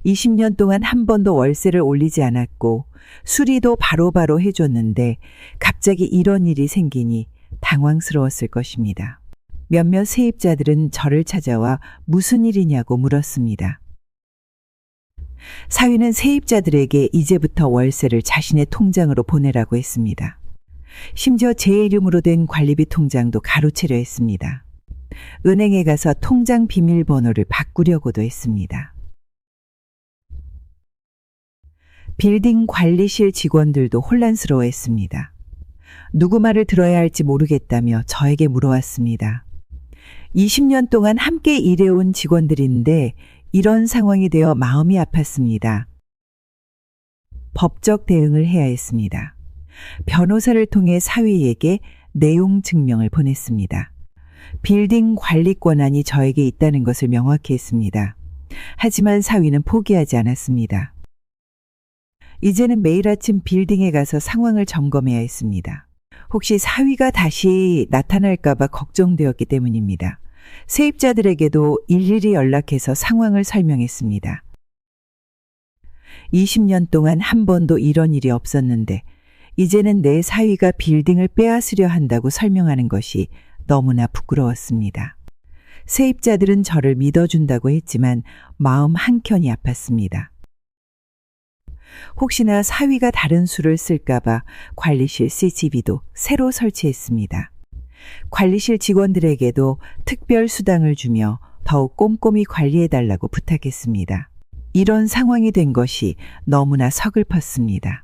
20년 동안 한 번도 월세를 올리지 않았고 수리도 바로바로 해줬는데 갑자기 이런 일이 생기니 당황스러웠을 것입니다. 몇몇 세입자들은 저를 찾아와 무슨 일이냐고 물었습니다. 사위는 세입자들에게 이제부터 월세를 자신의 통장으로 보내라고 했습니다. 심지어 제 이름으로 된 관리비 통장도 가로채려 했습니다. 은행에 가서 통장 비밀번호를 바꾸려고도 했습니다. 빌딩 관리실 직원들도 혼란스러워했습니다. 누구 말을 들어야 할지 모르겠다며 저에게 물어왔습니다. 20년 동안 함께 일해온 직원들인데 이런 상황이 되어 마음이 아팠습니다. 법적 대응을 해야 했습니다. 변호사를 통해 사위에게 내용 증명을 보냈습니다. 빌딩 관리 권한이 저에게 있다는 것을 명확히 했습니다. 하지만 사위는 포기하지 않았습니다. 이제는 매일 아침 빌딩에 가서 상황을 점검해야 했습니다. 혹시 사위가 다시 나타날까 봐 걱정되었기 때문입니다. 세입자들에게도 일일이 연락해서 상황을 설명했습니다. 20년 동안 한 번도 이런 일이 없었는데 이제는 내 사위가 빌딩을 빼앗으려 한다고 설명하는 것이 너무나 부끄러웠습니다. 세입자들은 저를 믿어준다고 했지만 마음 한켠이 아팠습니다. 혹시나 사위가 다른 수를 쓸까 봐 관리실 CCTV도 새로 설치했습니다. 관리실 직원들에게도 특별 수당을 주며 더욱 꼼꼼히 관리해달라고 부탁했습니다. 이런 상황이 된 것이 너무나 서글펐습니다.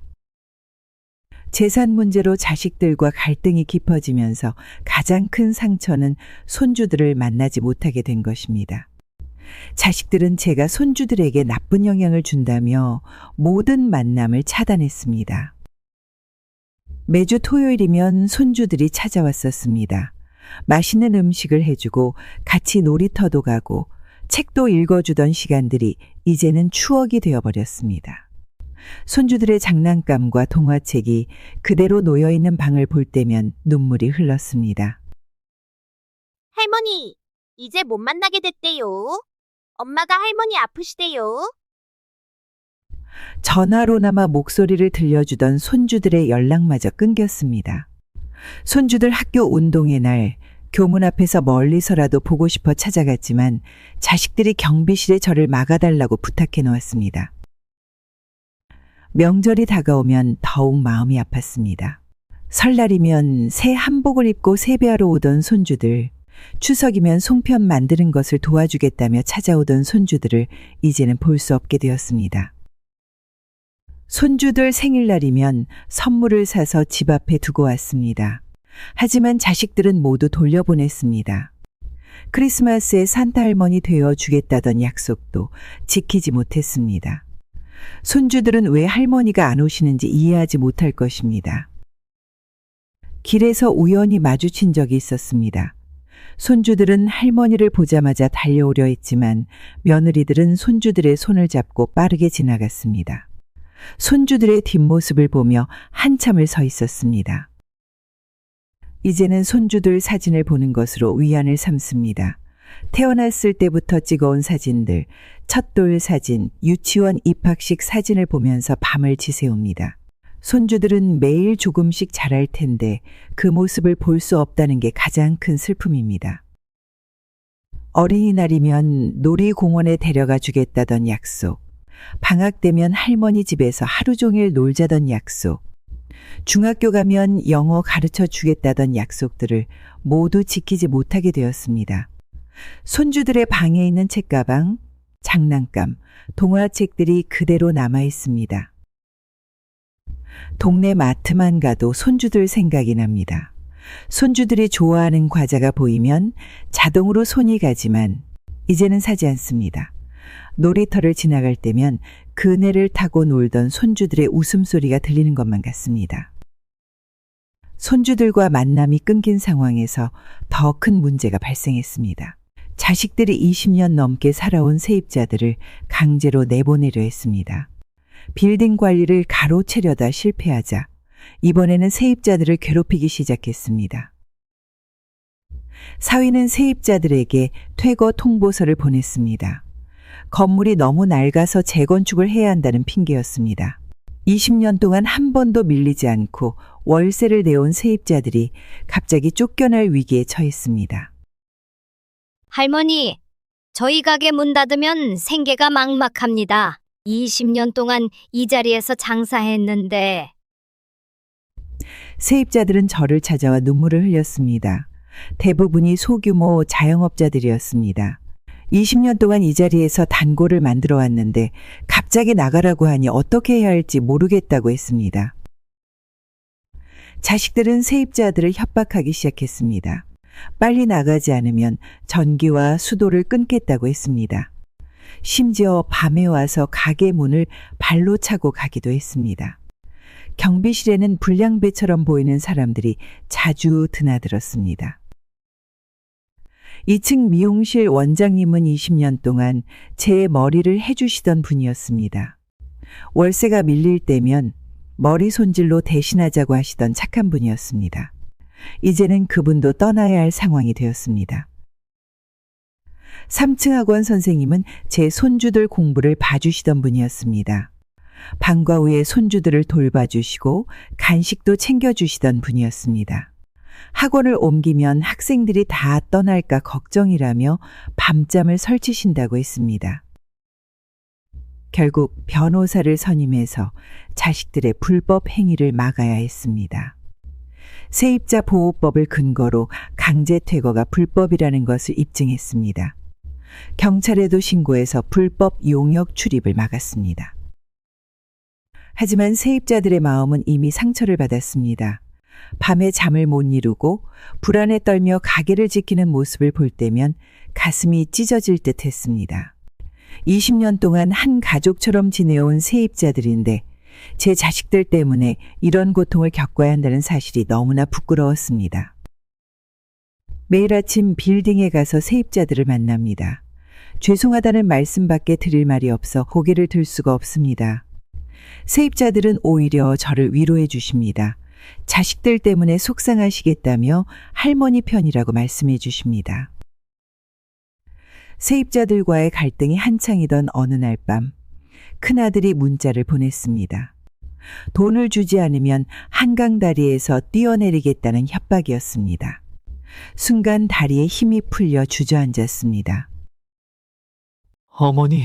재산 문제로 자식들과 갈등이 깊어지면서 가장 큰 상처는 손주들을 만나지 못하게 된 것입니다. 자식들은 제가 손주들에게 나쁜 영향을 준다며 모든 만남을 차단했습니다. 매주 토요일이면 손주들이 찾아왔었습니다. 맛있는 음식을 해주고 같이 놀이터도 가고 책도 읽어주던 시간들이 이제는 추억이 되어버렸습니다. 손주들의 장난감과 동화책이 그대로 놓여있는 방을 볼 때면 눈물이 흘렀습니다. 할머니, 이제 못 만나게 됐대요. 엄마가 할머니 아프시대요. 전화로나마 목소리를 들려주던 손주들의 연락마저 끊겼습니다. 손주들 학교 운동의 날 교문 앞에서 멀리서라도 보고 싶어 찾아갔지만 자식들이 경비실에 저를 막아달라고 부탁해 놓았습니다. 명절이 다가오면 더욱 마음이 아팠습니다. 설날이면 새 한복을 입고 세배하러 오던 손주들, 추석이면 송편 만드는 것을 도와주겠다며 찾아오던 손주들을 이제는 볼 수 없게 되었습니다. 손주들 생일날이면 선물을 사서 집 앞에 두고 왔습니다. 하지만 자식들은 모두 돌려보냈습니다. 크리스마스에 산타 할머니 되어 주겠다던 약속도 지키지 못했습니다. 손주들은 왜 할머니가 안 오시는지 이해하지 못할 것입니다. 길에서 우연히 마주친 적이 있었습니다. 손주들은 할머니를 보자마자 달려오려 했지만 며느리들은 손주들의 손을 잡고 빠르게 지나갔습니다. 손주들의 뒷모습을 보며 한참을 서 있었습니다. 이제는 손주들 사진을 보는 것으로 위안을 삼습니다. 태어났을 때부터 찍어온 사진들, 첫돌 사진, 유치원 입학식 사진을 보면서 밤을 지새웁니다. 손주들은 매일 조금씩 자랄 텐데 그 모습을 볼 수 없다는 게 가장 큰 슬픔입니다. 어린이날이면 놀이공원에 데려가 주겠다던 약속, 방학 되면 할머니 집에서 하루 종일 놀자던 약속, 중학교 가면 영어 가르쳐 주겠다던 약속들을 모두 지키지 못하게 되었습니다. 손주들의 방에 있는 책가방, 장난감, 동화책들이 그대로 남아 있습니다. 동네 마트만 가도 손주들 생각이 납니다. 손주들이 좋아하는 과자가 보이면 자동으로 손이 가지만 이제는 사지 않습니다. 놀이터를 지나갈 때면 그네를 타고 놀던 손주들의 웃음소리가 들리는 것만 같습니다. 손주들과 만남이 끊긴 상황에서 더 큰 문제가 발생했습니다. 자식들이 20년 넘게 살아온 세입자들을 강제로 내보내려 했습니다. 빌딩 관리를 가로채려다 실패하자 이번에는 세입자들을 괴롭히기 시작했습니다. 사위는 세입자들에게 퇴거 통보서를 보냈습니다. 건물이 너무 낡아서 재건축을 해야 한다는 핑계였습니다. 20년 동안 한 번도 밀리지 않고 월세를 내온 세입자들이 갑자기 쫓겨날 위기에 처했습니다. 할머니, 저희 가게 문 닫으면 생계가 막막합니다. 20년 동안 이 자리에서 장사했는데. 세입자들은 저를 찾아와 눈물을 흘렸습니다. 대부분이 소규모 자영업자들이었습니다. 20년 동안 이 자리에서 단골을 만들어 왔는데 갑자기 나가라고 하니 어떻게 해야 할지 모르겠다고 했습니다. 자식들은 세입자들을 협박하기 시작했습니다. 빨리 나가지 않으면 전기와 수도를 끊겠다고 했습니다. 심지어 밤에 와서 가게 문을 발로 차고 가기도 했습니다. 경비실에는 불량배처럼 보이는 사람들이 자주 드나들었습니다. 2층 미용실 원장님은 20년 동안 제 머리를 해주시던 분이었습니다. 월세가 밀릴 때면 머리 손질로 대신하자고 하시던 착한 분이었습니다. 이제는 그분도 떠나야 할 상황이 되었습니다. 3층 학원 선생님은 제 손주들 공부를 봐주시던 분이었습니다. 방과 후에 손주들을 돌봐주시고 간식도 챙겨주시던 분이었습니다. 학원을 옮기면 학생들이 다 떠날까 걱정이라며 밤잠을 설치신다고 했습니다. 결국 변호사를 선임해서 자식들의 불법 행위를 막아야 했습니다. 세입자 보호법을 근거로 강제 퇴거가 불법이라는 것을 입증했습니다. 경찰에도 신고해서 불법 용역 출입을 막았습니다. 하지만 세입자들의 마음은 이미 상처를 받았습니다. 밤에 잠을 못 이루고 불안에 떨며 가게를 지키는 모습을 볼 때면 가슴이 찢어질 듯 했습니다. 20년 동안 한 가족처럼 지내온 세입자들인데 제 자식들 때문에 이런 고통을 겪어야 한다는 사실이 너무나 부끄러웠습니다. 매일 아침 빌딩에 가서 세입자들을 만납니다. 죄송하다는 말씀밖에 드릴 말이 없어 고개를 들 수가 없습니다. 세입자들은 오히려 저를 위로해 주십니다. 자식들 때문에 속상하시겠다며 할머니 편이라고 말씀해 주십니다. 세입자들과의 갈등이 한창이던 어느 날 밤, 큰아들이 문자를 보냈습니다. 돈을 주지 않으면 한강 다리에서 뛰어내리겠다는 협박이었습니다. 순간 다리에 힘이 풀려 주저앉았습니다. 어머니,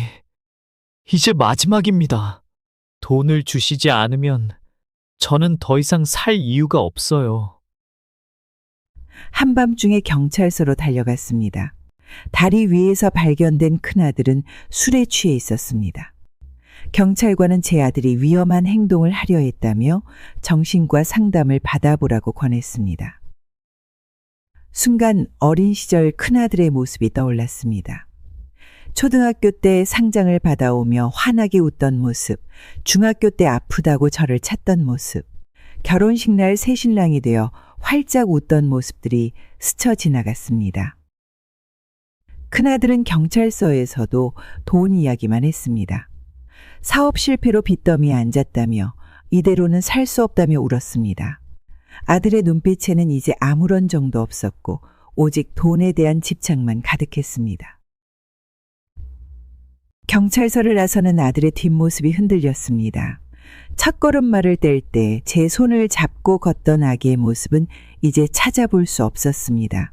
이제 마지막입니다. 돈을 주시지 않으면 저는 더 이상 살 이유가 없어요. 한밤중에 경찰서로 달려갔습니다. 다리 위에서 발견된 큰아들은 술에 취해 있었습니다. 경찰관은 제 아들이 위험한 행동을 하려 했다며 정신과 상담을 받아보라고 권했습니다. 순간 어린 시절 큰아들의 모습이 떠올랐습니다. 초등학교 때 상장을 받아오며 환하게 웃던 모습, 중학교 때 아프다고 저를 찾던 모습, 결혼식 날 새신랑이 되어 활짝 웃던 모습들이 스쳐 지나갔습니다. 큰아들은 경찰서에서도 돈 이야기만 했습니다. 사업 실패로 빚더미에 앉았다며 이대로는 살 수 없다며 울었습니다. 아들의 눈빛에는 이제 아무런 정도 없었고 오직 돈에 대한 집착만 가득했습니다. 경찰서를 나서는 아들의 뒷모습이 흔들렸습니다. 첫걸음말을 뗄 때 제 손을 잡고 걷던 아기의 모습은 이제 찾아볼 수 없었습니다.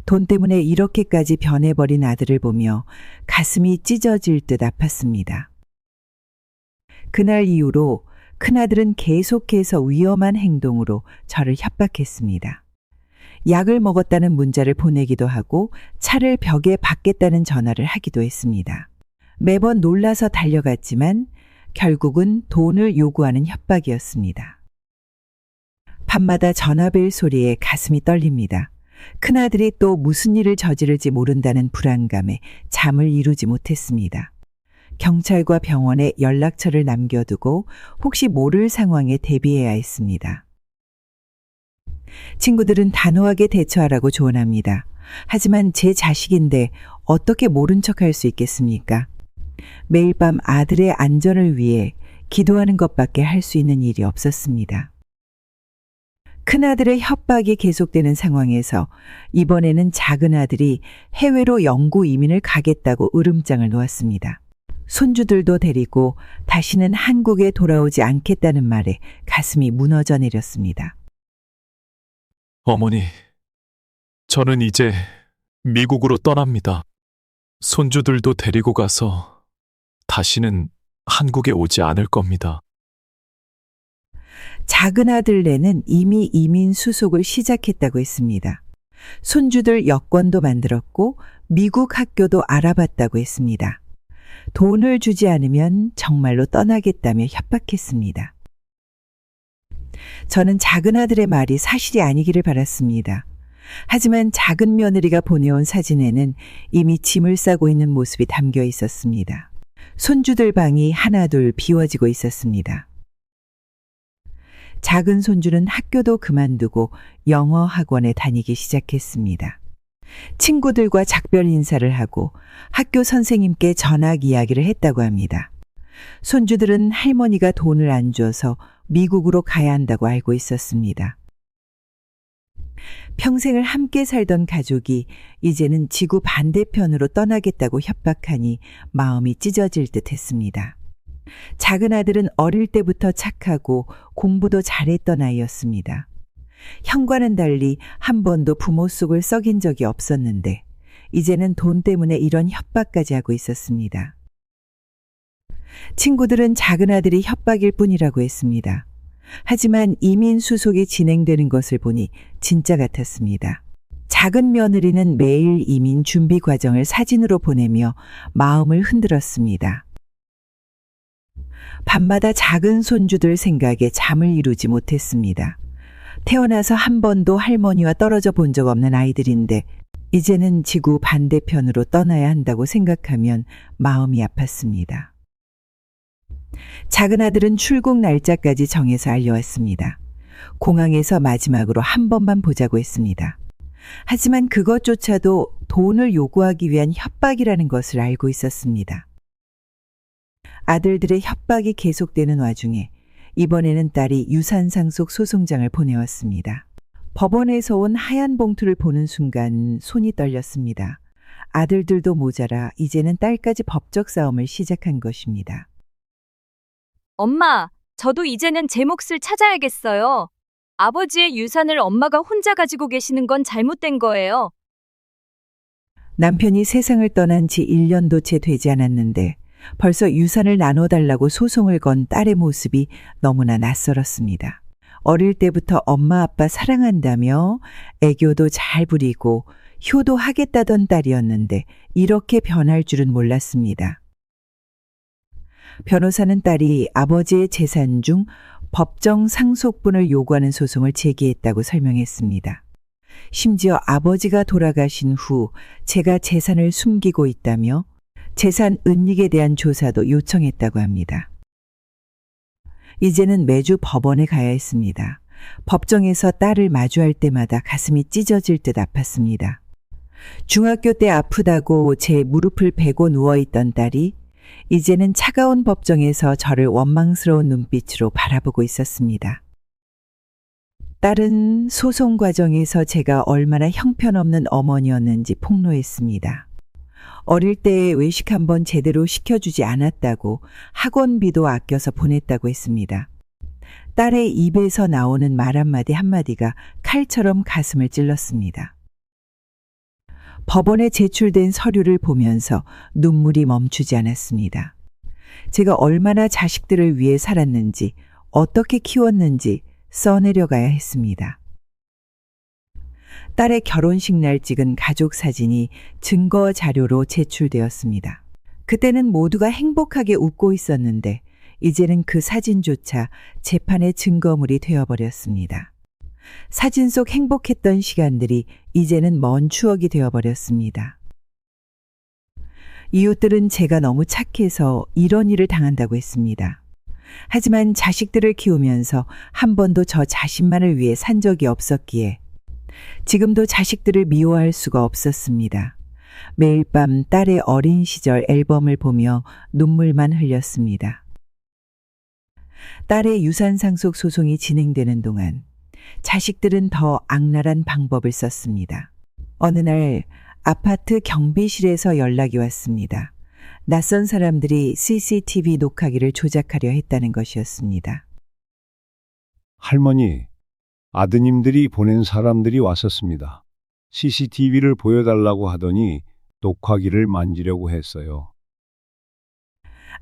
돈 때문에 이렇게까지 변해버린 아들을 보며 가슴이 찢어질 듯 아팠습니다. 그날 이후로 큰아들은 계속해서 위험한 행동으로 저를 협박했습니다. 약을 먹었다는 문자를 보내기도 하고 차를 벽에 박겠다는 전화를 하기도 했습니다. 매번 놀라서 달려갔지만 결국은 돈을 요구하는 협박이었습니다. 밤마다 전화벨 소리에 가슴이 떨립니다. 큰아들이 또 무슨 일을 저지를지 모른다는 불안감에 잠을 이루지 못했습니다. 경찰과 병원에 연락처를 남겨두고 혹시 모를 상황에 대비해야 했습니다. 친구들은 단호하게 대처하라고 조언합니다. 하지만 제 자식인데 어떻게 모른 척할 수 있겠습니까? 매일 밤 아들의 안전을 위해 기도하는 것밖에 할 수 있는 일이 없었습니다. 큰아들의 협박이 계속되는 상황에서 이번에는 작은 아들이 해외로 영구 이민을 가겠다고 으름장을 놓았습니다. 손주들도 데리고 다시는 한국에 돌아오지 않겠다는 말에 가슴이 무너져 내렸습니다. 어머니, 저는 이제 미국으로 떠납니다. 손주들도 데리고 가서 다시는 한국에 오지 않을 겁니다. 작은 아들네는 이미 이민 수속을 시작했다고 했습니다. 손주들 여권도 만들었고 미국 학교도 알아봤다고 했습니다. 돈을 주지 않으면 정말로 떠나겠다며 협박했습니다. 저는 작은 아들의 말이 사실이 아니기를 바랐습니다. 하지만 작은 며느리가 보내온 사진에는 이미 짐을 싸고 있는 모습이 담겨 있었습니다. 손주들 방이 하나둘 비워지고 있었습니다. 작은 손주는 학교도 그만두고 영어 학원에 다니기 시작했습니다. 친구들과 작별 인사를 하고 학교 선생님께 전학 이야기를 했다고 합니다. 손주들은 할머니가 돈을 안 줘서 미국으로 가야 한다고 알고 있었습니다. 평생을 함께 살던 가족이 이제는 지구 반대편으로 떠나겠다고 협박하니 마음이 찢어질 듯 했습니다. 작은 아들은 어릴 때부터 착하고 공부도 잘했던 아이였습니다. 형과는 달리 한 번도 부모 속을 썩인 적이 없었는데 이제는 돈 때문에 이런 협박까지 하고 있었습니다. 친구들은 작은 아들이 협박일 뿐이라고 했습니다. 하지만 이민 수속이 진행되는 것을 보니 진짜 같았습니다. 작은 며느리는 매일 이민 준비 과정을 사진으로 보내며 마음을 흔들었습니다. 밤마다 작은 손주들 생각에 잠을 이루지 못했습니다. 태어나서 한 번도 할머니와 떨어져 본 적 없는 아이들인데 이제는 지구 반대편으로 떠나야 한다고 생각하면 마음이 아팠습니다. 작은 아들은 출국 날짜까지 정해서 알려왔습니다. 공항에서 마지막으로 한 번만 보자고 했습니다. 하지만 그것조차도 돈을 요구하기 위한 협박이라는 것을 알고 있었습니다. 아들들의 협박이 계속되는 와중에 이번에는 딸이 유산상속 소송장을 보내왔습니다. 법원에서 온 하얀 봉투를 보는 순간 손이 떨렸습니다. 아들들도 모자라 이제는 딸까지 법적 싸움을 시작한 것입니다. 엄마, 저도 이제는 제 몫을 찾아야겠어요. 아버지의 유산을 엄마가 혼자 가지고 계시는 건 잘못된 거예요. 남편이 세상을 떠난 지 1년도 채 되지 않았는데 벌써 유산을 나눠달라고 소송을 건 딸의 모습이 너무나 낯설었습니다. 어릴 때부터 엄마 아빠 사랑한다며 애교도 잘 부리고 효도하겠다던 딸이었는데 이렇게 변할 줄은 몰랐습니다. 변호사는 딸이 아버지의 재산 중 법정 상속분을 요구하는 소송을 제기했다고 설명했습니다. 심지어 아버지가 돌아가신 후 제가 재산을 숨기고 있다며 재산 은닉에 대한 조사도 요청했다고 합니다. 이제는 매주 법원에 가야 했습니다. 법정에서 딸을 마주할 때마다 가슴이 찢어질 듯 아팠습니다. 중학교 때 아프다고 제 무릎을 베고 누워있던 딸이 이제는 차가운 법정에서 저를 원망스러운 눈빛으로 바라보고 있었습니다. 딸은 소송 과정에서 제가 얼마나 형편없는 어머니였는지 폭로했습니다. 어릴 때 외식 한번 제대로 시켜주지 않았다고 학원비도 아껴서 보냈다고 했습니다. 딸의 입에서 나오는 말 한마디 한마디가 칼처럼 가슴을 찔렀습니다. 법원에 제출된 서류를 보면서 눈물이 멈추지 않았습니다. 제가 얼마나 자식들을 위해 살았는지, 어떻게 키웠는지 써내려가야 했습니다. 딸의 결혼식 날 찍은 가족 사진이 증거 자료로 제출되었습니다. 그때는 모두가 행복하게 웃고 있었는데 이제는 그 사진조차 재판의 증거물이 되어버렸습니다. 사진 속 행복했던 시간들이 이제는 먼 추억이 되어버렸습니다. 이웃들은 제가 너무 착해서 이런 일을 당한다고 했습니다. 하지만 자식들을 키우면서 한 번도 저 자신만을 위해 산 적이 없었기에 지금도 자식들을 미워할 수가 없었습니다. 매일 밤 딸의 어린 시절 앨범을 보며 눈물만 흘렸습니다. 딸의 유산상속 소송이 진행되는 동안 자식들은 더 악랄한 방법을 썼습니다. 어느 날 아파트 경비실에서 연락이 왔습니다. 낯선 사람들이 CCTV 녹화기를 조작하려 했다는 것이었습니다. 할머니, 아드님들이 보낸 사람들이 왔었습니다. CCTV를 보여달라고 하더니 녹화기를 만지려고 했어요.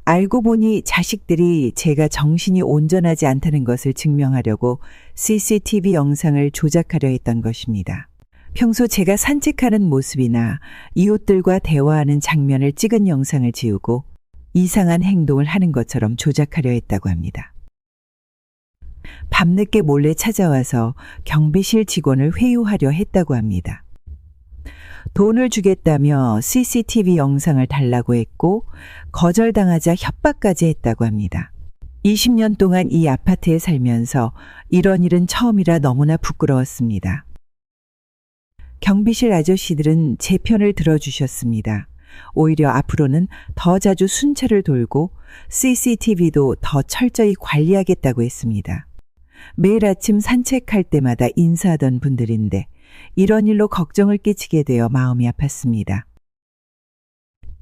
알고 보니 자식들이 제가 정신이 온전하지 않다는 것을 증명하려고 CCTV 영상을 조작하려 했던 것입니다. 평소 제가 산책하는 모습이나 이웃들과 대화하는 장면을 찍은 영상을 지우고 이상한 행동을 하는 것처럼 조작하려 했다고 합니다. 밤늦게 몰래 찾아와서 경비실 직원을 회유하려 했다고 합니다. 돈을 주겠다며 CCTV 영상을 달라고 했고 거절당하자 협박까지 했다고 합니다. 20년 동안 이 아파트에 살면서 이런 일은 처음이라 너무나 부끄러웠습니다. 경비실 아저씨들은 제 편을 들어주셨습니다. 오히려 앞으로는 더 자주 순찰을 돌고 CCTV도 더 철저히 관리하겠다고 했습니다. 매일 아침 산책할 때마다 인사하던 분들인데 이런 일로 걱정을 끼치게 되어 마음이 아팠습니다.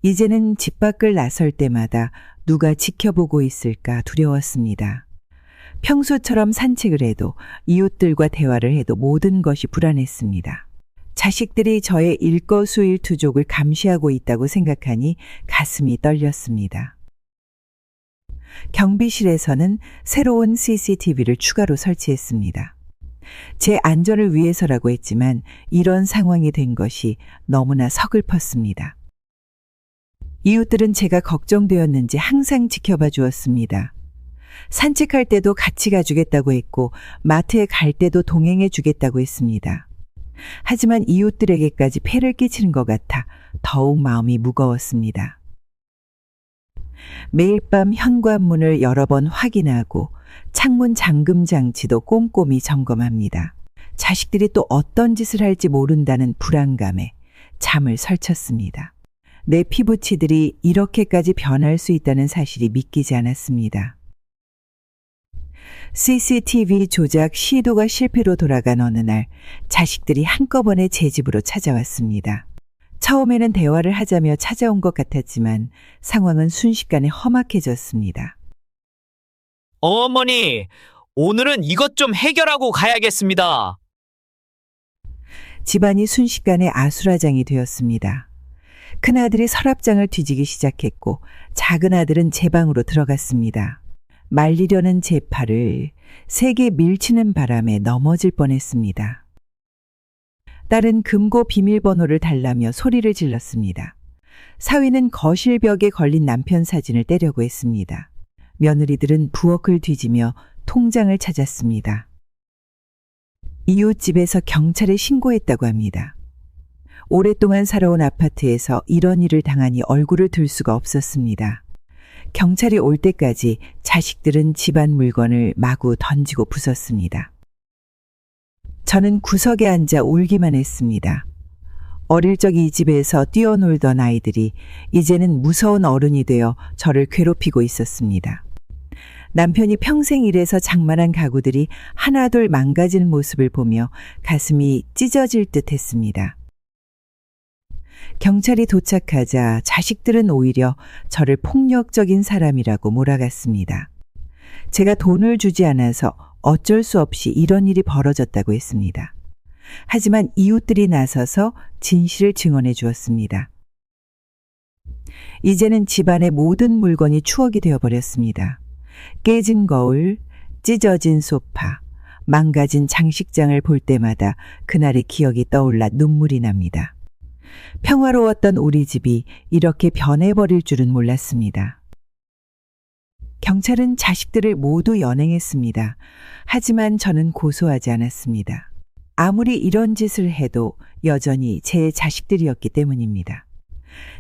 이제는 집 밖을 나설 때마다 누가 지켜보고 있을까 두려웠습니다. 평소처럼 산책을 해도 이웃들과 대화를 해도 모든 것이 불안했습니다. 자식들이 저의 일거수일투족을 감시하고 있다고 생각하니 가슴이 떨렸습니다. 경비실에서는 새로운 CCTV를 추가로 설치했습니다. 제 안전을 위해서라고 했지만 이런 상황이 된 것이 너무나 서글펐습니다. 이웃들은 제가 걱정되었는지 항상 지켜봐 주었습니다. 산책할 때도 같이 가주겠다고 했고 마트에 갈 때도 동행해 주겠다고 했습니다. 하지만 이웃들에게까지 폐를 끼치는 것 같아 더욱 마음이 무거웠습니다. 매일 밤 현관문을 여러 번 확인하고 창문 잠금 장치도 꼼꼼히 점검합니다. 자식들이 또 어떤 짓을 할지 모른다는 불안감에 잠을 설쳤습니다. 내 피부치들이 이렇게까지 변할 수 있다는 사실이 믿기지 않았습니다. CCTV 조작 시도가 실패로 돌아간 어느 날 자식들이 한꺼번에 제 집으로 찾아왔습니다. 처음에는 대화를 하자며 찾아온 것 같았지만 상황은 순식간에 험악해졌습니다. 어머니, 오늘은 이것 좀 해결하고 가야겠습니다. 집안이 순식간에 아수라장이 되었습니다. 큰아들이 서랍장을 뒤지기 시작했고 작은 아들은 제 방으로 들어갔습니다. 말리려는 제 팔을 세게 밀치는 바람에 넘어질 뻔했습니다. 딸은 금고 비밀번호를 달라며 소리를 질렀습니다. 사위는 거실 벽에 걸린 남편 사진을 떼려고 했습니다. 며느리들은 부엌을 뒤지며 통장을 찾았습니다. 이웃집에서 경찰에 신고했다고 합니다. 오랫동안 살아온 아파트에서 이런 일을 당하니 얼굴을 들 수가 없었습니다. 경찰이 올 때까지 자식들은 집안 물건을 마구 던지고 부쉈습니다. 저는 구석에 앉아 울기만 했습니다. 어릴 적 이 집에서 뛰어놀던 아이들이 이제는 무서운 어른이 되어 저를 괴롭히고 있었습니다. 남편이 평생 일해서 장만한 가구들이 하나둘 망가진 모습을 보며 가슴이 찢어질 듯 했습니다. 경찰이 도착하자 자식들은 오히려 저를 폭력적인 사람이라고 몰아갔습니다. 제가 돈을 주지 않아서 어쩔 수 없이 이런 일이 벌어졌다고 했습니다. 하지만 이웃들이 나서서 진실을 증언해 주었습니다. 이제는 집안의 모든 물건이 추억이 되어버렸습니다. 깨진 거울, 찢어진 소파, 망가진 장식장을 볼 때마다 그날의 기억이 떠올라 눈물이 납니다. 평화로웠던 우리 집이 이렇게 변해버릴 줄은 몰랐습니다. 경찰은 자식들을 모두 연행했습니다. 하지만 저는 고소하지 않았습니다. 아무리 이런 짓을 해도 여전히 제 자식들이었기 때문입니다.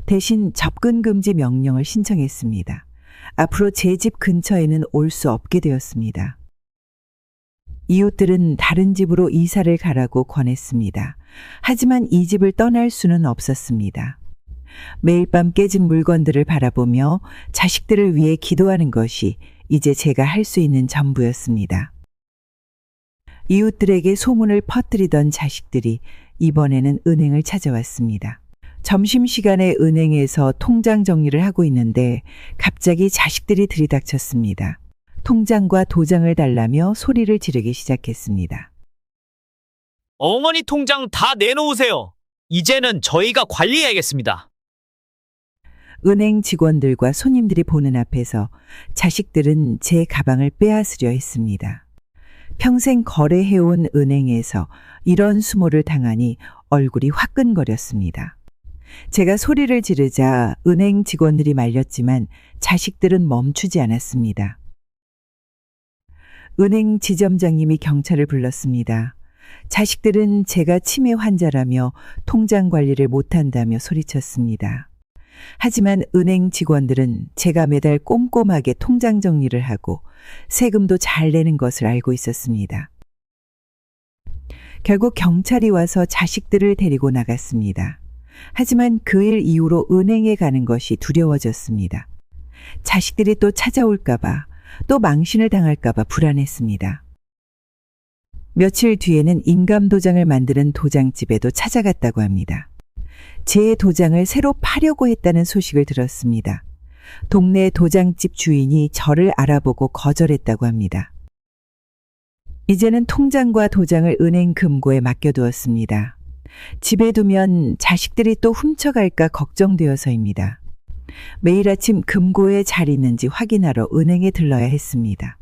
대신 접근 금지 명령을 신청했습니다. 앞으로 제 집 근처에는 올 수 없게 되었습니다. 이웃들은 다른 집으로 이사를 가라고 권했습니다. 하지만 이 집을 떠날 수는 없었습니다. 매일 밤 깨진 물건들을 바라보며 자식들을 위해 기도하는 것이 이제 제가 할 수 있는 전부였습니다. 이웃들에게 소문을 퍼뜨리던 자식들이 이번에는 은행을 찾아왔습니다. 점심시간에 은행에서 통장 정리를 하고 있는데 갑자기 자식들이 들이닥쳤습니다. 통장과 도장을 달라며 소리를 지르기 시작했습니다. 어머니 통장 다 내놓으세요. 이제는 저희가 관리해야겠습니다. 은행 직원들과 손님들이 보는 앞에서 자식들은 제 가방을 빼앗으려 했습니다. 평생 거래해온 은행에서 이런 수모를 당하니 얼굴이 화끈거렸습니다. 제가 소리를 지르자 은행 직원들이 말렸지만 자식들은 멈추지 않았습니다. 은행 지점장님이 경찰을 불렀습니다. 자식들은 제가 치매 환자라며 통장 관리를 못한다며 소리쳤습니다. 하지만 은행 직원들은 제가 매달 꼼꼼하게 통장 정리를 하고 세금도 잘 내는 것을 알고 있었습니다. 결국 경찰이 와서 자식들을 데리고 나갔습니다. 하지만 그 일 이후로 은행에 가는 것이 두려워졌습니다. 자식들이 또 찾아올까봐, 또 망신을 당할까봐 불안했습니다. 며칠 뒤에는 인감도장을 만드는 도장집에도 찾아갔다고 합니다. 제 도장을 새로 파려고 했다는 소식을 들었습니다. 동네 도장집 주인이 저를 알아보고 거절했다고 합니다. 이제는 통장과 도장을 은행 금고에 맡겨두었습니다. 집에 두면 자식들이 또 훔쳐갈까 걱정되어서입니다. 매일 아침 금고에 잘 있는지 확인하러 은행에 들러야 했습니다.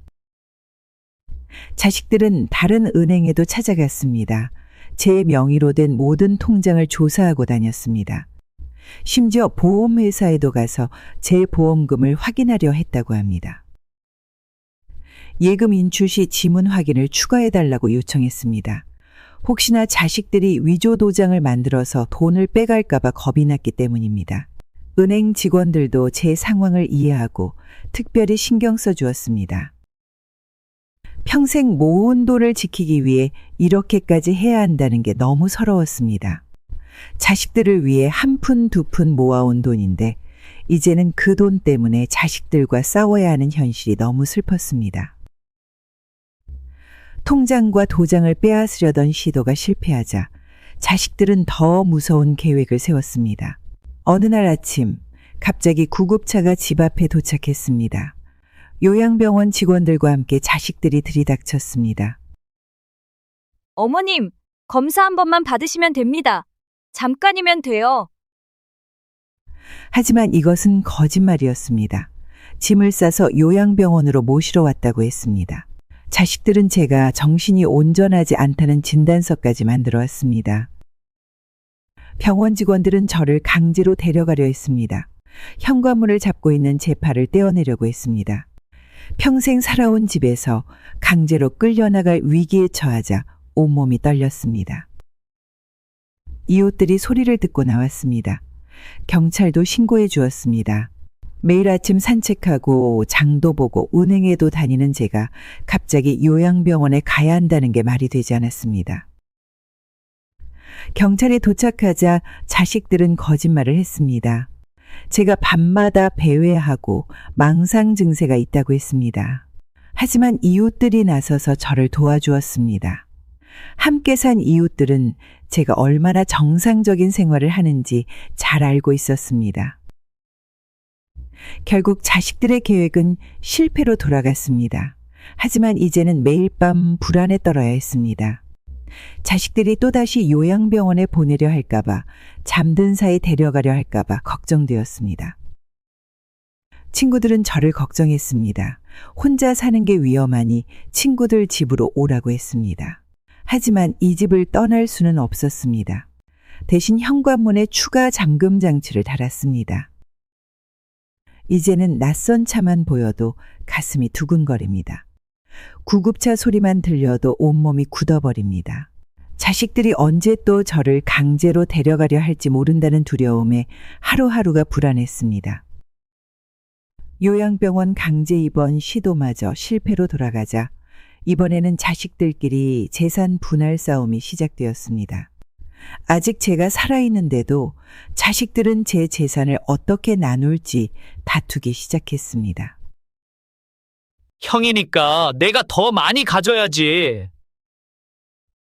자식들은 다른 은행에도 찾아갔습니다. 제 명의로 된 모든 통장을 조사하고 다녔습니다. 심지어 보험회사에도 가서 제 보험금을 확인하려 했다고 합니다. 예금 인출 시 지문 확인을 추가해달라고 요청했습니다. 혹시나 자식들이 위조 도장을 만들어서 돈을 빼갈까봐 겁이 났기 때문입니다. 은행 직원들도 제 상황을 이해하고 특별히 신경 써주었습니다. 평생 모은 돈을 지키기 위해 이렇게까지 해야 한다는 게 너무 서러웠습니다. 자식들을 위해 한 푼 두 푼 모아온 돈인데 이제는 그 돈 때문에 자식들과 싸워야 하는 현실이 너무 슬펐습니다. 통장과 도장을 빼앗으려던 시도가 실패하자 자식들은 더 무서운 계획을 세웠습니다. 어느 날 아침 갑자기 구급차가 집 앞에 도착했습니다. 요양병원 직원들과 함께 자식들이 들이닥쳤습니다. 어머님, 검사 한 번만 받으시면 됩니다. 잠깐이면 돼요. 하지만 이것은 거짓말이었습니다. 짐을 싸서 요양병원으로 모시러 왔다고 했습니다. 자식들은 제가 정신이 온전하지 않다는 진단서까지 만들어 왔습니다. 병원 직원들은 저를 강제로 데려가려 했습니다. 현관문을 잡고 있는 제 팔을 떼어내려고 했습니다. 평생 살아온 집에서 강제로 끌려나갈 위기에 처하자 온몸이 떨렸습니다. 이웃들이 소리를 듣고 나왔습니다. 경찰도 신고해 주었습니다. 매일 아침 산책하고 장도 보고 은행에도 다니는 제가 갑자기 요양병원에 가야 한다는 게 말이 되지 않았습니다. 경찰이 도착하자 자식들은 거짓말을 했습니다. 제가 밤마다 배회하고 망상 증세가 있다고 했습니다. 하지만 이웃들이 나서서 저를 도와주었습니다. 함께 산 이웃들은 제가 얼마나 정상적인 생활을 하는지 잘 알고 있었습니다. 결국 자식들의 계획은 실패로 돌아갔습니다. 하지만 이제는 매일 밤 불안에 떨어야 했습니다. 자식들이 또다시 요양병원에 보내려 할까봐, 잠든 사이 데려가려 할까봐 걱정되었습니다. 친구들은 저를 걱정했습니다. 혼자 사는 게 위험하니 친구들 집으로 오라고 했습니다. 하지만 이 집을 떠날 수는 없었습니다. 대신 현관문에 추가 잠금 장치를 달았습니다. 이제는 낯선 차만 보여도 가슴이 두근거립니다. 구급차 소리만 들려도 온몸이 굳어버립니다. 자식들이 언제 또 저를 강제로 데려가려 할지 모른다는 두려움에 하루하루가 불안했습니다. 요양병원 강제 입원 시도마저 실패로 돌아가자 이번에는 자식들끼리 재산 분할 싸움이 시작되었습니다. 아직 제가 살아있는데도 자식들은 제 재산을 어떻게 나눌지 다투기 시작했습니다. 형이니까 내가 더 많이 가져야지.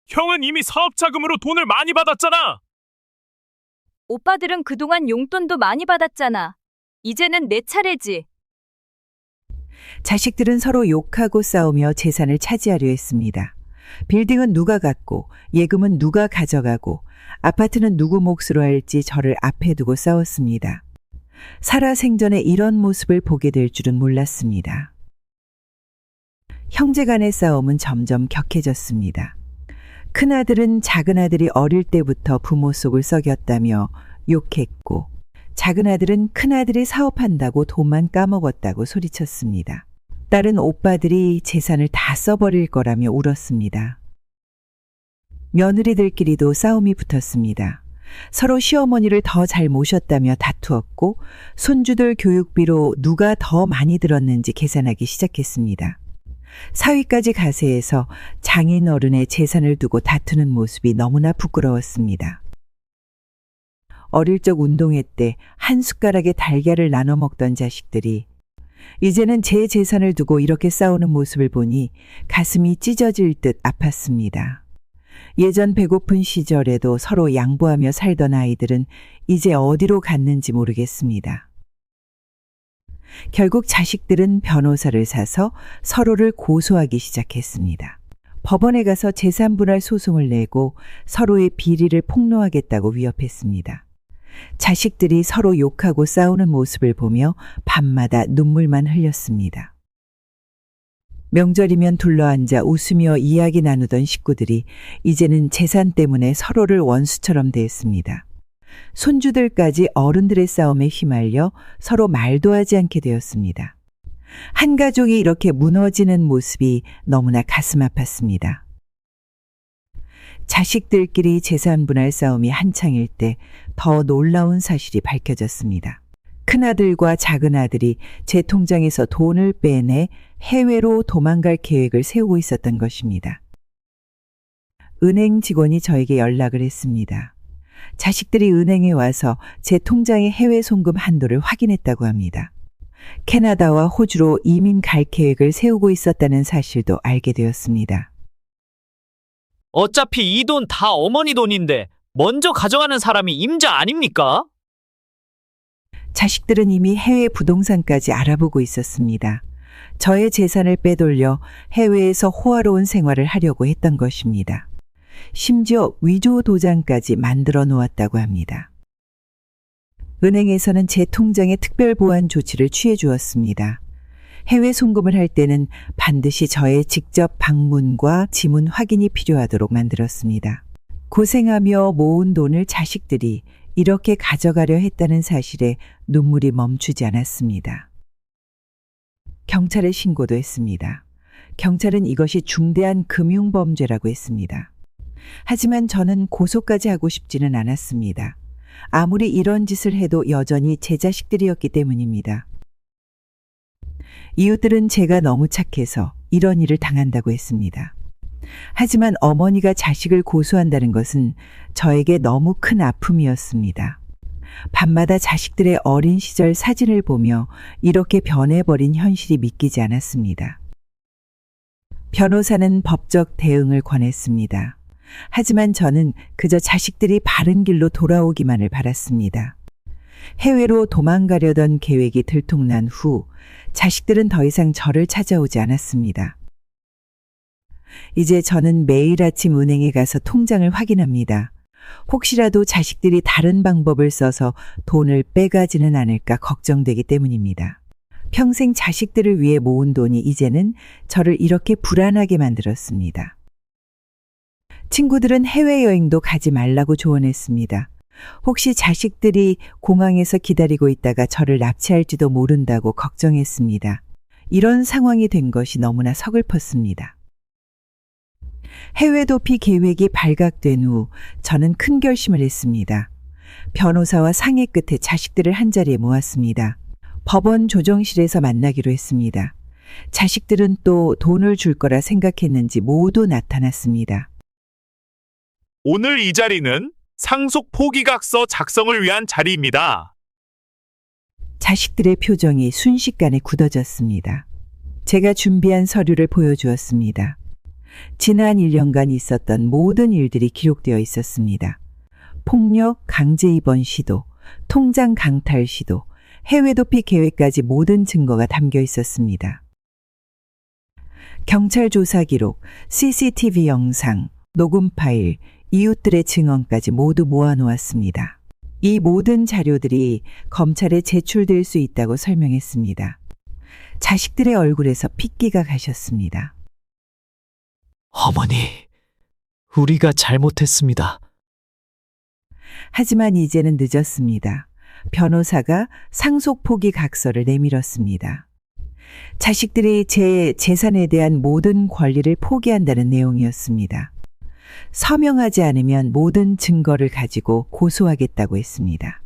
형은 이미 사업 자금으로 돈을 많이 받았잖아. 오빠들은 그동안 용돈도 많이 받았잖아. 이제는 내 차례지. 자식들은 서로 욕하고 싸우며 재산을 차지하려 했습니다. 빌딩은 누가 갖고 예금은 누가 가져가고 아파트는 누구 몫으로 할지 저를 앞에 두고 싸웠습니다. 살아생전에 이런 모습을 보게 될 줄은 몰랐습니다. 형제간의 싸움은 점점 격해졌습니다. 큰아들은 작은아들이 어릴 때부터 부모 속을 썩였다며 욕했고 작은아들은 큰아들이 사업한다고 돈만 까먹었다고 소리쳤습니다. 딸은 오빠들이 재산을 다 써버릴 거라며 울었습니다. 며느리들끼리도 싸움이 붙었습니다. 서로 시어머니를 더 잘 모셨다며 다투었고 손주들 교육비로 누가 더 많이 들었는지 계산하기 시작했습니다. 사위까지 가세해서 장인 어른의 재산을 두고 다투는 모습이 너무나 부끄러웠습니다. 어릴 적 운동회 때 한 숟가락에 달걀을 나눠 먹던 자식들이 이제는 제 재산을 두고 이렇게 싸우는 모습을 보니 가슴이 찢어질 듯 아팠습니다. 예전 배고픈 시절에도 서로 양보하며 살던 아이들은 이제 어디로 갔는지 모르겠습니다. 결국 자식들은 변호사를 사서 서로를 고소하기 시작했습니다. 법원에 가서 재산분할 소송을 내고 서로의 비리를 폭로하겠다고 위협했습니다. 자식들이 서로 욕하고 싸우는 모습을 보며 밤마다 눈물만 흘렸습니다. 명절이면 둘러앉아 웃으며 이야기 나누던 식구들이 이제는 재산 때문에 서로를 원수처럼 대했습니다. 손주들까지 어른들의 싸움에 휘말려 서로 말도 하지 않게 되었습니다. 한 가족이 이렇게 무너지는 모습이 너무나 가슴 아팠습니다. 자식들끼리 재산 분할 싸움이 한창일 때 더 놀라운 사실이 밝혀졌습니다. 큰아들과 작은아들이 제 통장에서 돈을 빼내 해외로 도망갈 계획을 세우고 있었던 것입니다. 은행 직원이 저에게 연락을 했습니다. 자식들이 은행에 와서 제 통장의 해외 송금 한도를 확인했다고 합니다. 캐나다와 호주로 이민 갈 계획을 세우고 있었다는 사실도 알게 되었습니다. 어차피 이 돈 다 어머니 돈인데 먼저 가져가는 사람이 임자 아닙니까? 자식들은 이미 해외 부동산까지 알아보고 있었습니다. 저의 재산을 빼돌려 해외에서 호화로운 생활을 하려고 했던 것입니다. 심지어 위조 도장까지 만들어 놓았다고 합니다. 은행에서는 제 통장에 특별 보안 조치를 취해 주었습니다. 해외 송금을 할 때는 반드시 저의 직접 방문과 지문 확인이 필요하도록 만들었습니다. 고생하며 모은 돈을 자식들이 이렇게 가져가려 했다는 사실에 눈물이 멈추지 않았습니다. 경찰에 신고도 했습니다. 경찰은 이것이 중대한 금융범죄라고 했습니다. 하지만 저는 고소까지 하고 싶지는 않았습니다. 아무리 이런 짓을 해도 여전히 제 자식들이었기 때문입니다. 이웃들은 제가 너무 착해서 이런 일을 당한다고 했습니다. 하지만 어머니가 자식을 고소한다는 것은 저에게 너무 큰 아픔이었습니다. 밤마다 자식들의 어린 시절 사진을 보며 이렇게 변해버린 현실이 믿기지 않았습니다. 변호사는 법적 대응을 권했습니다. 하지만 저는 그저 자식들이 바른 길로 돌아오기만을 바랐습니다. 해외로 도망가려던 계획이 들통난 후 자식들은 더 이상 저를 찾아오지 않았습니다. 이제 저는 매일 아침 은행에 가서 통장을 확인합니다. 혹시라도 자식들이 다른 방법을 써서 돈을 빼가지는 않을까 걱정되기 때문입니다. 평생 자식들을 위해 모은 돈이 이제는 저를 이렇게 불안하게 만들었습니다. 친구들은 해외여행도 가지 말라고 조언했습니다. 혹시 자식들이 공항에서 기다리고 있다가 저를 납치할지도 모른다고 걱정했습니다. 이런 상황이 된 것이 너무나 서글펐습니다. 해외 도피 계획이 발각된 후 저는 큰 결심을 했습니다. 변호사와 상의 끝에 자식들을 한자리에 모았습니다. 법원 조정실에서 만나기로 했습니다. 자식들은 또 돈을 줄 거라 생각했는지 모두 나타났습니다. 오늘 이 자리는 상속 포기각서 작성을 위한 자리입니다. 자식들의 표정이 순식간에 굳어졌습니다. 제가 준비한 서류를 보여주었습니다. 지난 1년간 있었던 모든 일들이 기록되어 있었습니다. 폭력, 강제 입원 시도, 통장 강탈 시도, 해외 도피 계획까지 모든 증거가 담겨 있었습니다. 경찰 조사 기록, CCTV 영상, 녹음 파일, 이웃들의 증언까지 모두 모아놓았습니다. 이 모든 자료들이 검찰에 제출될 수 있다고 설명했습니다. 자식들의 얼굴에서 핏기가 가셨습니다. 어머니, 우리가 잘못했습니다. 하지만 이제는 늦었습니다. 변호사가 상속 포기 각서를 내밀었습니다. 자식들이 제 재산에 대한 모든 권리를 포기한다는 내용이었습니다. 서명하지 않으면 모든 증거를 가지고 고소하겠다고 했습니다.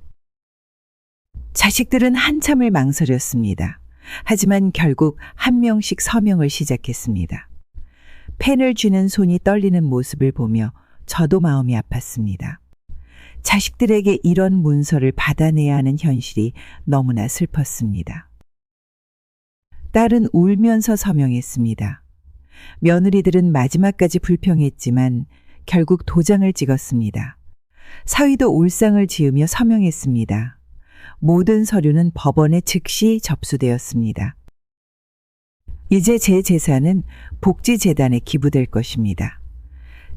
자식들은 한참을 망설였습니다. 하지만 결국 한 명씩 서명을 시작했습니다. 펜을 쥐는 손이 떨리는 모습을 보며 저도 마음이 아팠습니다. 자식들에게 이런 문서를 받아내야 하는 현실이 너무나 슬펐습니다. 딸은 울면서 서명했습니다. 며느리들은 마지막까지 불평했지만 결국 도장을 찍었습니다. 사위도 울상을 지으며 서명했습니다. 모든 서류는 법원에 즉시 접수되었습니다. 이제 제 재산은 복지재단에 기부될 것입니다.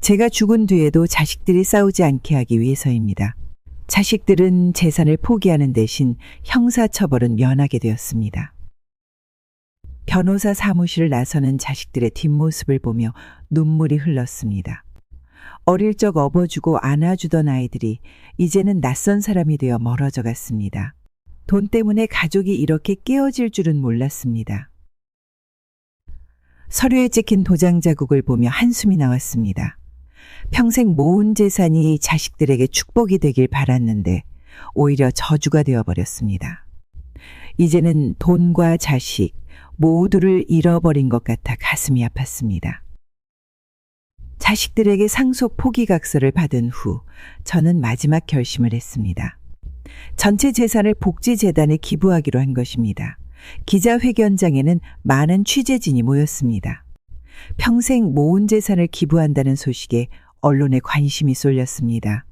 제가 죽은 뒤에도 자식들이 싸우지 않게 하기 위해서입니다. 자식들은 재산을 포기하는 대신 형사처벌은 면하게 되었습니다. 변호사 사무실을 나서는 자식들의 뒷모습을 보며 눈물이 흘렀습니다. 어릴 적 업어주고 안아주던 아이들이 이제는 낯선 사람이 되어 멀어져 갔습니다. 돈 때문에 가족이 이렇게 깨어질 줄은 몰랐습니다. 서류에 찍힌 도장 자국을 보며 한숨이 나왔습니다. 평생 모은 재산이 자식들에게 축복이 되길 바랐는데 오히려 저주가 되어버렸습니다. 이제는 돈과 자식 모두를 잃어버린 것 같아 가슴이 아팠습니다. 자식들에게 상속 포기각서를 받은 후 저는 마지막 결심을 했습니다. 전체 재산을 복지재단에 기부하기로 한 것입니다. 기자회견장에는 많은 취재진이 모였습니다. 평생 모은 재산을 기부한다는 소식에 언론에 관심이 쏠렸습니다.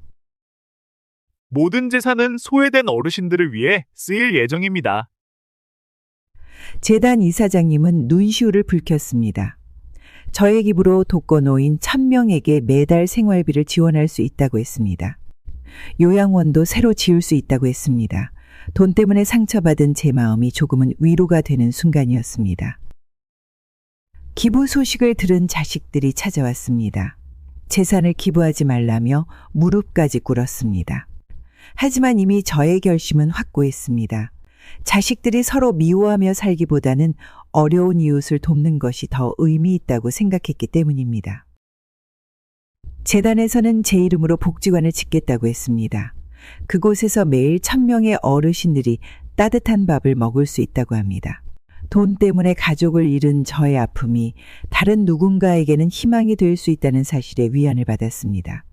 모든 재산은 소외된 어르신들을 위해 쓰일 예정입니다. 재단 이사장님은 눈시울을 붉혔습니다. 저의 기부로 독거노인 1000명에게 매달 생활비를 지원할 수 있다고 했습니다. 요양원도 새로 지을 수 있다고 했습니다. 돈 때문에 상처받은 제 마음이 조금은 위로가 되는 순간이었습니다. 기부 소식을 들은 자식들이 찾아왔습니다. 재산을 기부하지 말라며 무릎까지 꿇었습니다. 하지만 이미 저의 결심은 확고했습니다. 자식들이 서로 미워하며 살기보다는 어려운 이웃을 돕는 것이 더 의미 있다고 생각했기 때문입니다. 재단에서는 제 이름으로 복지관을 짓겠다고 했습니다. 그곳에서 매일 1000명의 어르신들이 따뜻한 밥을 먹을 수 있다고 합니다. 돈 때문에 가족을 잃은 저의 아픔이 다른 누군가에게는 희망이 될 수 있다는 사실에 위안을 받았습니다.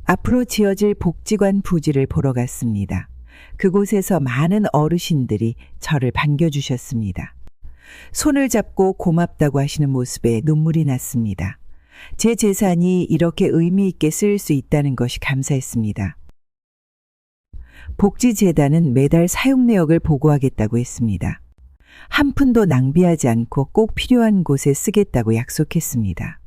앞으로 지어질 복지관 부지를 보러 갔습니다. 그곳에서 많은 어르신들이 저를 반겨주셨습니다. 손을 잡고 고맙다고 하시는 모습에 눈물이 났습니다. 제 재산이 이렇게 의미 있게 쓰일 수 있다는 것이 감사했습니다. 복지재단은 매달 사용 내역을 보고하겠다고 했습니다. 한 푼도 낭비하지 않고 꼭 필요한 곳에 쓰겠다고 약속했습니다.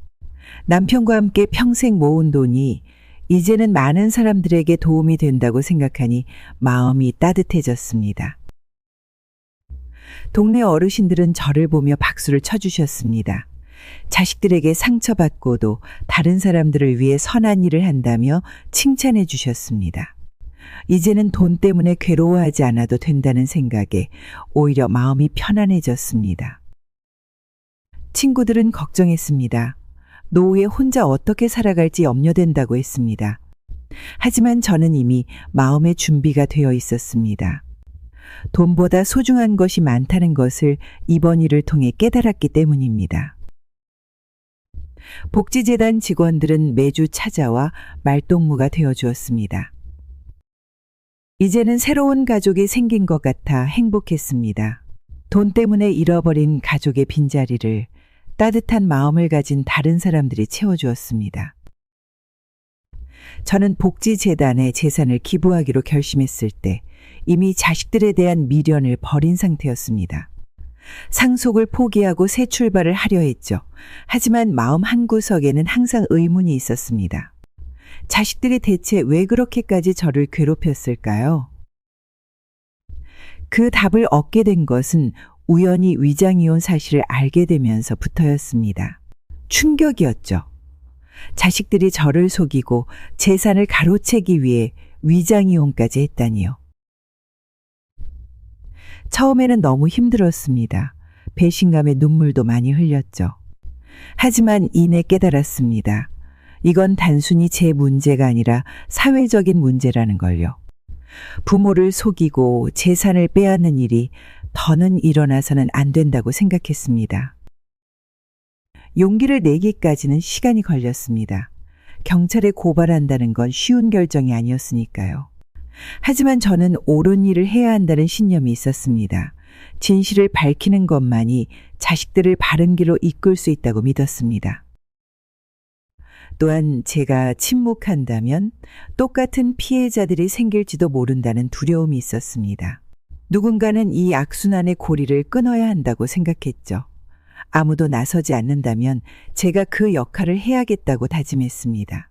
남편과 함께 평생 모은 돈이 이제는 많은 사람들에게 도움이 된다고 생각하니 마음이 따뜻해졌습니다. 동네 어르신들은 저를 보며 박수를 쳐주셨습니다. 자식들에게 상처받고도 다른 사람들을 위해 선한 일을 한다며 칭찬해 주셨습니다. 이제는 돈 때문에 괴로워하지 않아도 된다는 생각에 오히려 마음이 편안해졌습니다. 친구들은 걱정했습니다. 노후에 혼자 어떻게 살아갈지 염려된다고 했습니다. 하지만 저는 이미 마음의 준비가 되어 있었습니다. 돈보다 소중한 것이 많다는 것을 이번 일을 통해 깨달았기 때문입니다. 복지재단 직원들은 매주 찾아와 말동무가 되어 주었습니다. 이제는 새로운 가족이 생긴 것 같아 행복했습니다. 돈 때문에 잃어버린 가족의 빈자리를 따뜻한 마음을 가진 다른 사람들이 채워주었습니다. 저는 복지재단에 재산을 기부하기로 결심했을 때 이미 자식들에 대한 미련을 버린 상태였습니다. 상속을 포기하고 새 출발을 하려 했죠. 하지만 마음 한구석에는 항상 의문이 있었습니다. 자식들이 대체 왜 그렇게까지 저를 괴롭혔을까요? 그 답을 얻게 된 것은 우연히 위장이혼 사실을 알게 되면서부터였습니다. 충격이었죠. 자식들이 저를 속이고 재산을 가로채기 위해 위장이혼까지 했다니요. 처음에는 너무 힘들었습니다. 배신감에 눈물도 많이 흘렸죠. 하지만 이내 깨달았습니다. 이건 단순히 제 문제가 아니라 사회적인 문제라는 걸요. 부모를 속이고 재산을 빼앗는 일이 더는 일어나서는 안 된다고 생각했습니다. 용기를 내기까지는 시간이 걸렸습니다. 경찰에 고발한다는 건 쉬운 결정이 아니었으니까요. 하지만 저는 옳은 일을 해야 한다는 신념이 있었습니다. 진실을 밝히는 것만이 자식들을 바른 길로 이끌 수 있다고 믿었습니다. 또한 제가 침묵한다면 똑같은 피해자들이 생길지도 모른다는 두려움이 있었습니다. 누군가는 이 악순환의 고리를 끊어야 한다고 생각했죠. 아무도 나서지 않는다면 제가 그 역할을 해야겠다고 다짐했습니다.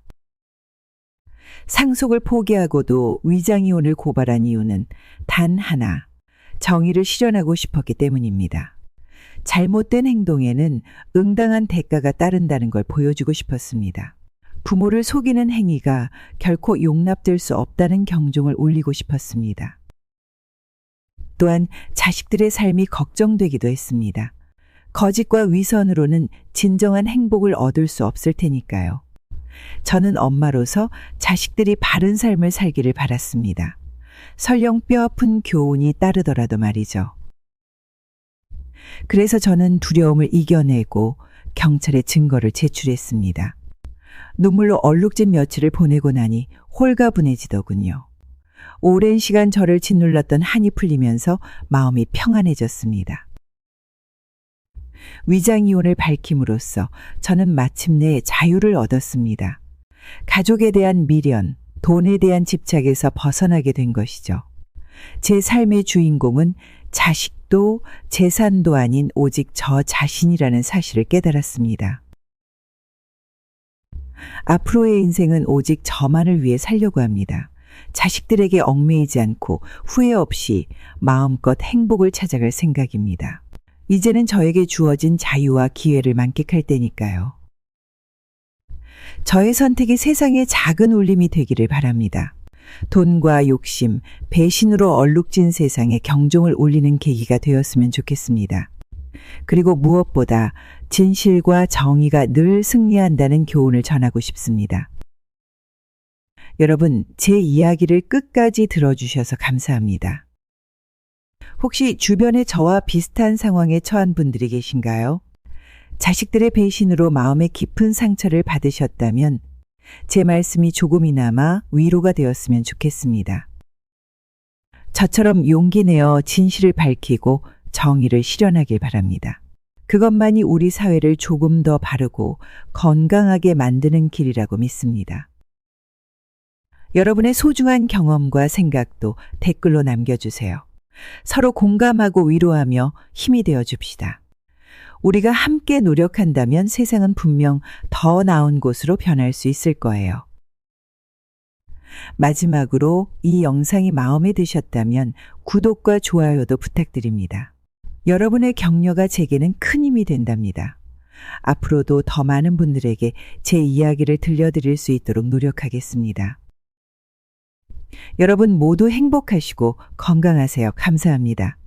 상속을 포기하고도 위장이혼을 고발한 이유는 단 하나, 정의를 실현하고 싶었기 때문입니다. 잘못된 행동에는 응당한 대가가 따른다는 걸 보여주고 싶었습니다. 부모를 속이는 행위가 결코 용납될 수 없다는 경종을 울리고 싶었습니다. 또한 자식들의 삶이 걱정되기도 했습니다. 거짓과 위선으로는 진정한 행복을 얻을 수 없을 테니까요. 저는 엄마로서 자식들이 바른 삶을 살기를 바랐습니다. 설령 뼈아픈 교훈이 따르더라도 말이죠. 그래서 저는 두려움을 이겨내고 경찰에 증거를 제출했습니다. 눈물로 얼룩진 며칠을 보내고 나니 홀가분해지더군요. 오랜 시간 저를 짓눌렀던 한이 풀리면서 마음이 평안해졌습니다. 위장이혼을 밝힘으로써 저는 마침내 자유를 얻었습니다. 가족에 대한 미련, 돈에 대한 집착에서 벗어나게 된 것이죠. 제 삶의 주인공은 자식도 재산도 아닌 오직 저 자신이라는 사실을 깨달았습니다. 앞으로의 인생은 오직 저만을 위해 살려고 합니다. 자식들에게 얽매이지 않고 후회 없이 마음껏 행복을 찾아갈 생각입니다. 이제는 저에게 주어진 자유와 기회를 만끽할 때니까요. 저의 선택이 세상에 작은 울림이 되기를 바랍니다. 돈과 욕심, 배신으로 얼룩진 세상에 경종을 울리는 계기가 되었으면 좋겠습니다. 그리고 무엇보다 진실과 정의가 늘 승리한다는 교훈을 전하고 싶습니다. 여러분, 제 이야기를 끝까지 들어주셔서 감사합니다. 혹시 주변에 저와 비슷한 상황에 처한 분들이 계신가요? 자식들의 배신으로 마음에 깊은 상처를 받으셨다면 제 말씀이 조금이나마 위로가 되었으면 좋겠습니다. 저처럼 용기 내어 진실을 밝히고 정의를 실현하길 바랍니다. 그것만이 우리 사회를 조금 더 바르고 건강하게 만드는 길이라고 믿습니다. 여러분의 소중한 경험과 생각도 댓글로 남겨주세요. 서로 공감하고 위로하며 힘이 되어 줍시다. 우리가 함께 노력한다면 세상은 분명 더 나은 곳으로 변할 수 있을 거예요. 마지막으로 이 영상이 마음에 드셨다면 구독과 좋아요도 부탁드립니다. 여러분의 격려가 제게는 큰 힘이 된답니다. 앞으로도 더 많은 분들에게 제 이야기를 들려드릴 수 있도록 노력하겠습니다. 여러분 모두 행복하시고 건강하세요. 감사합니다.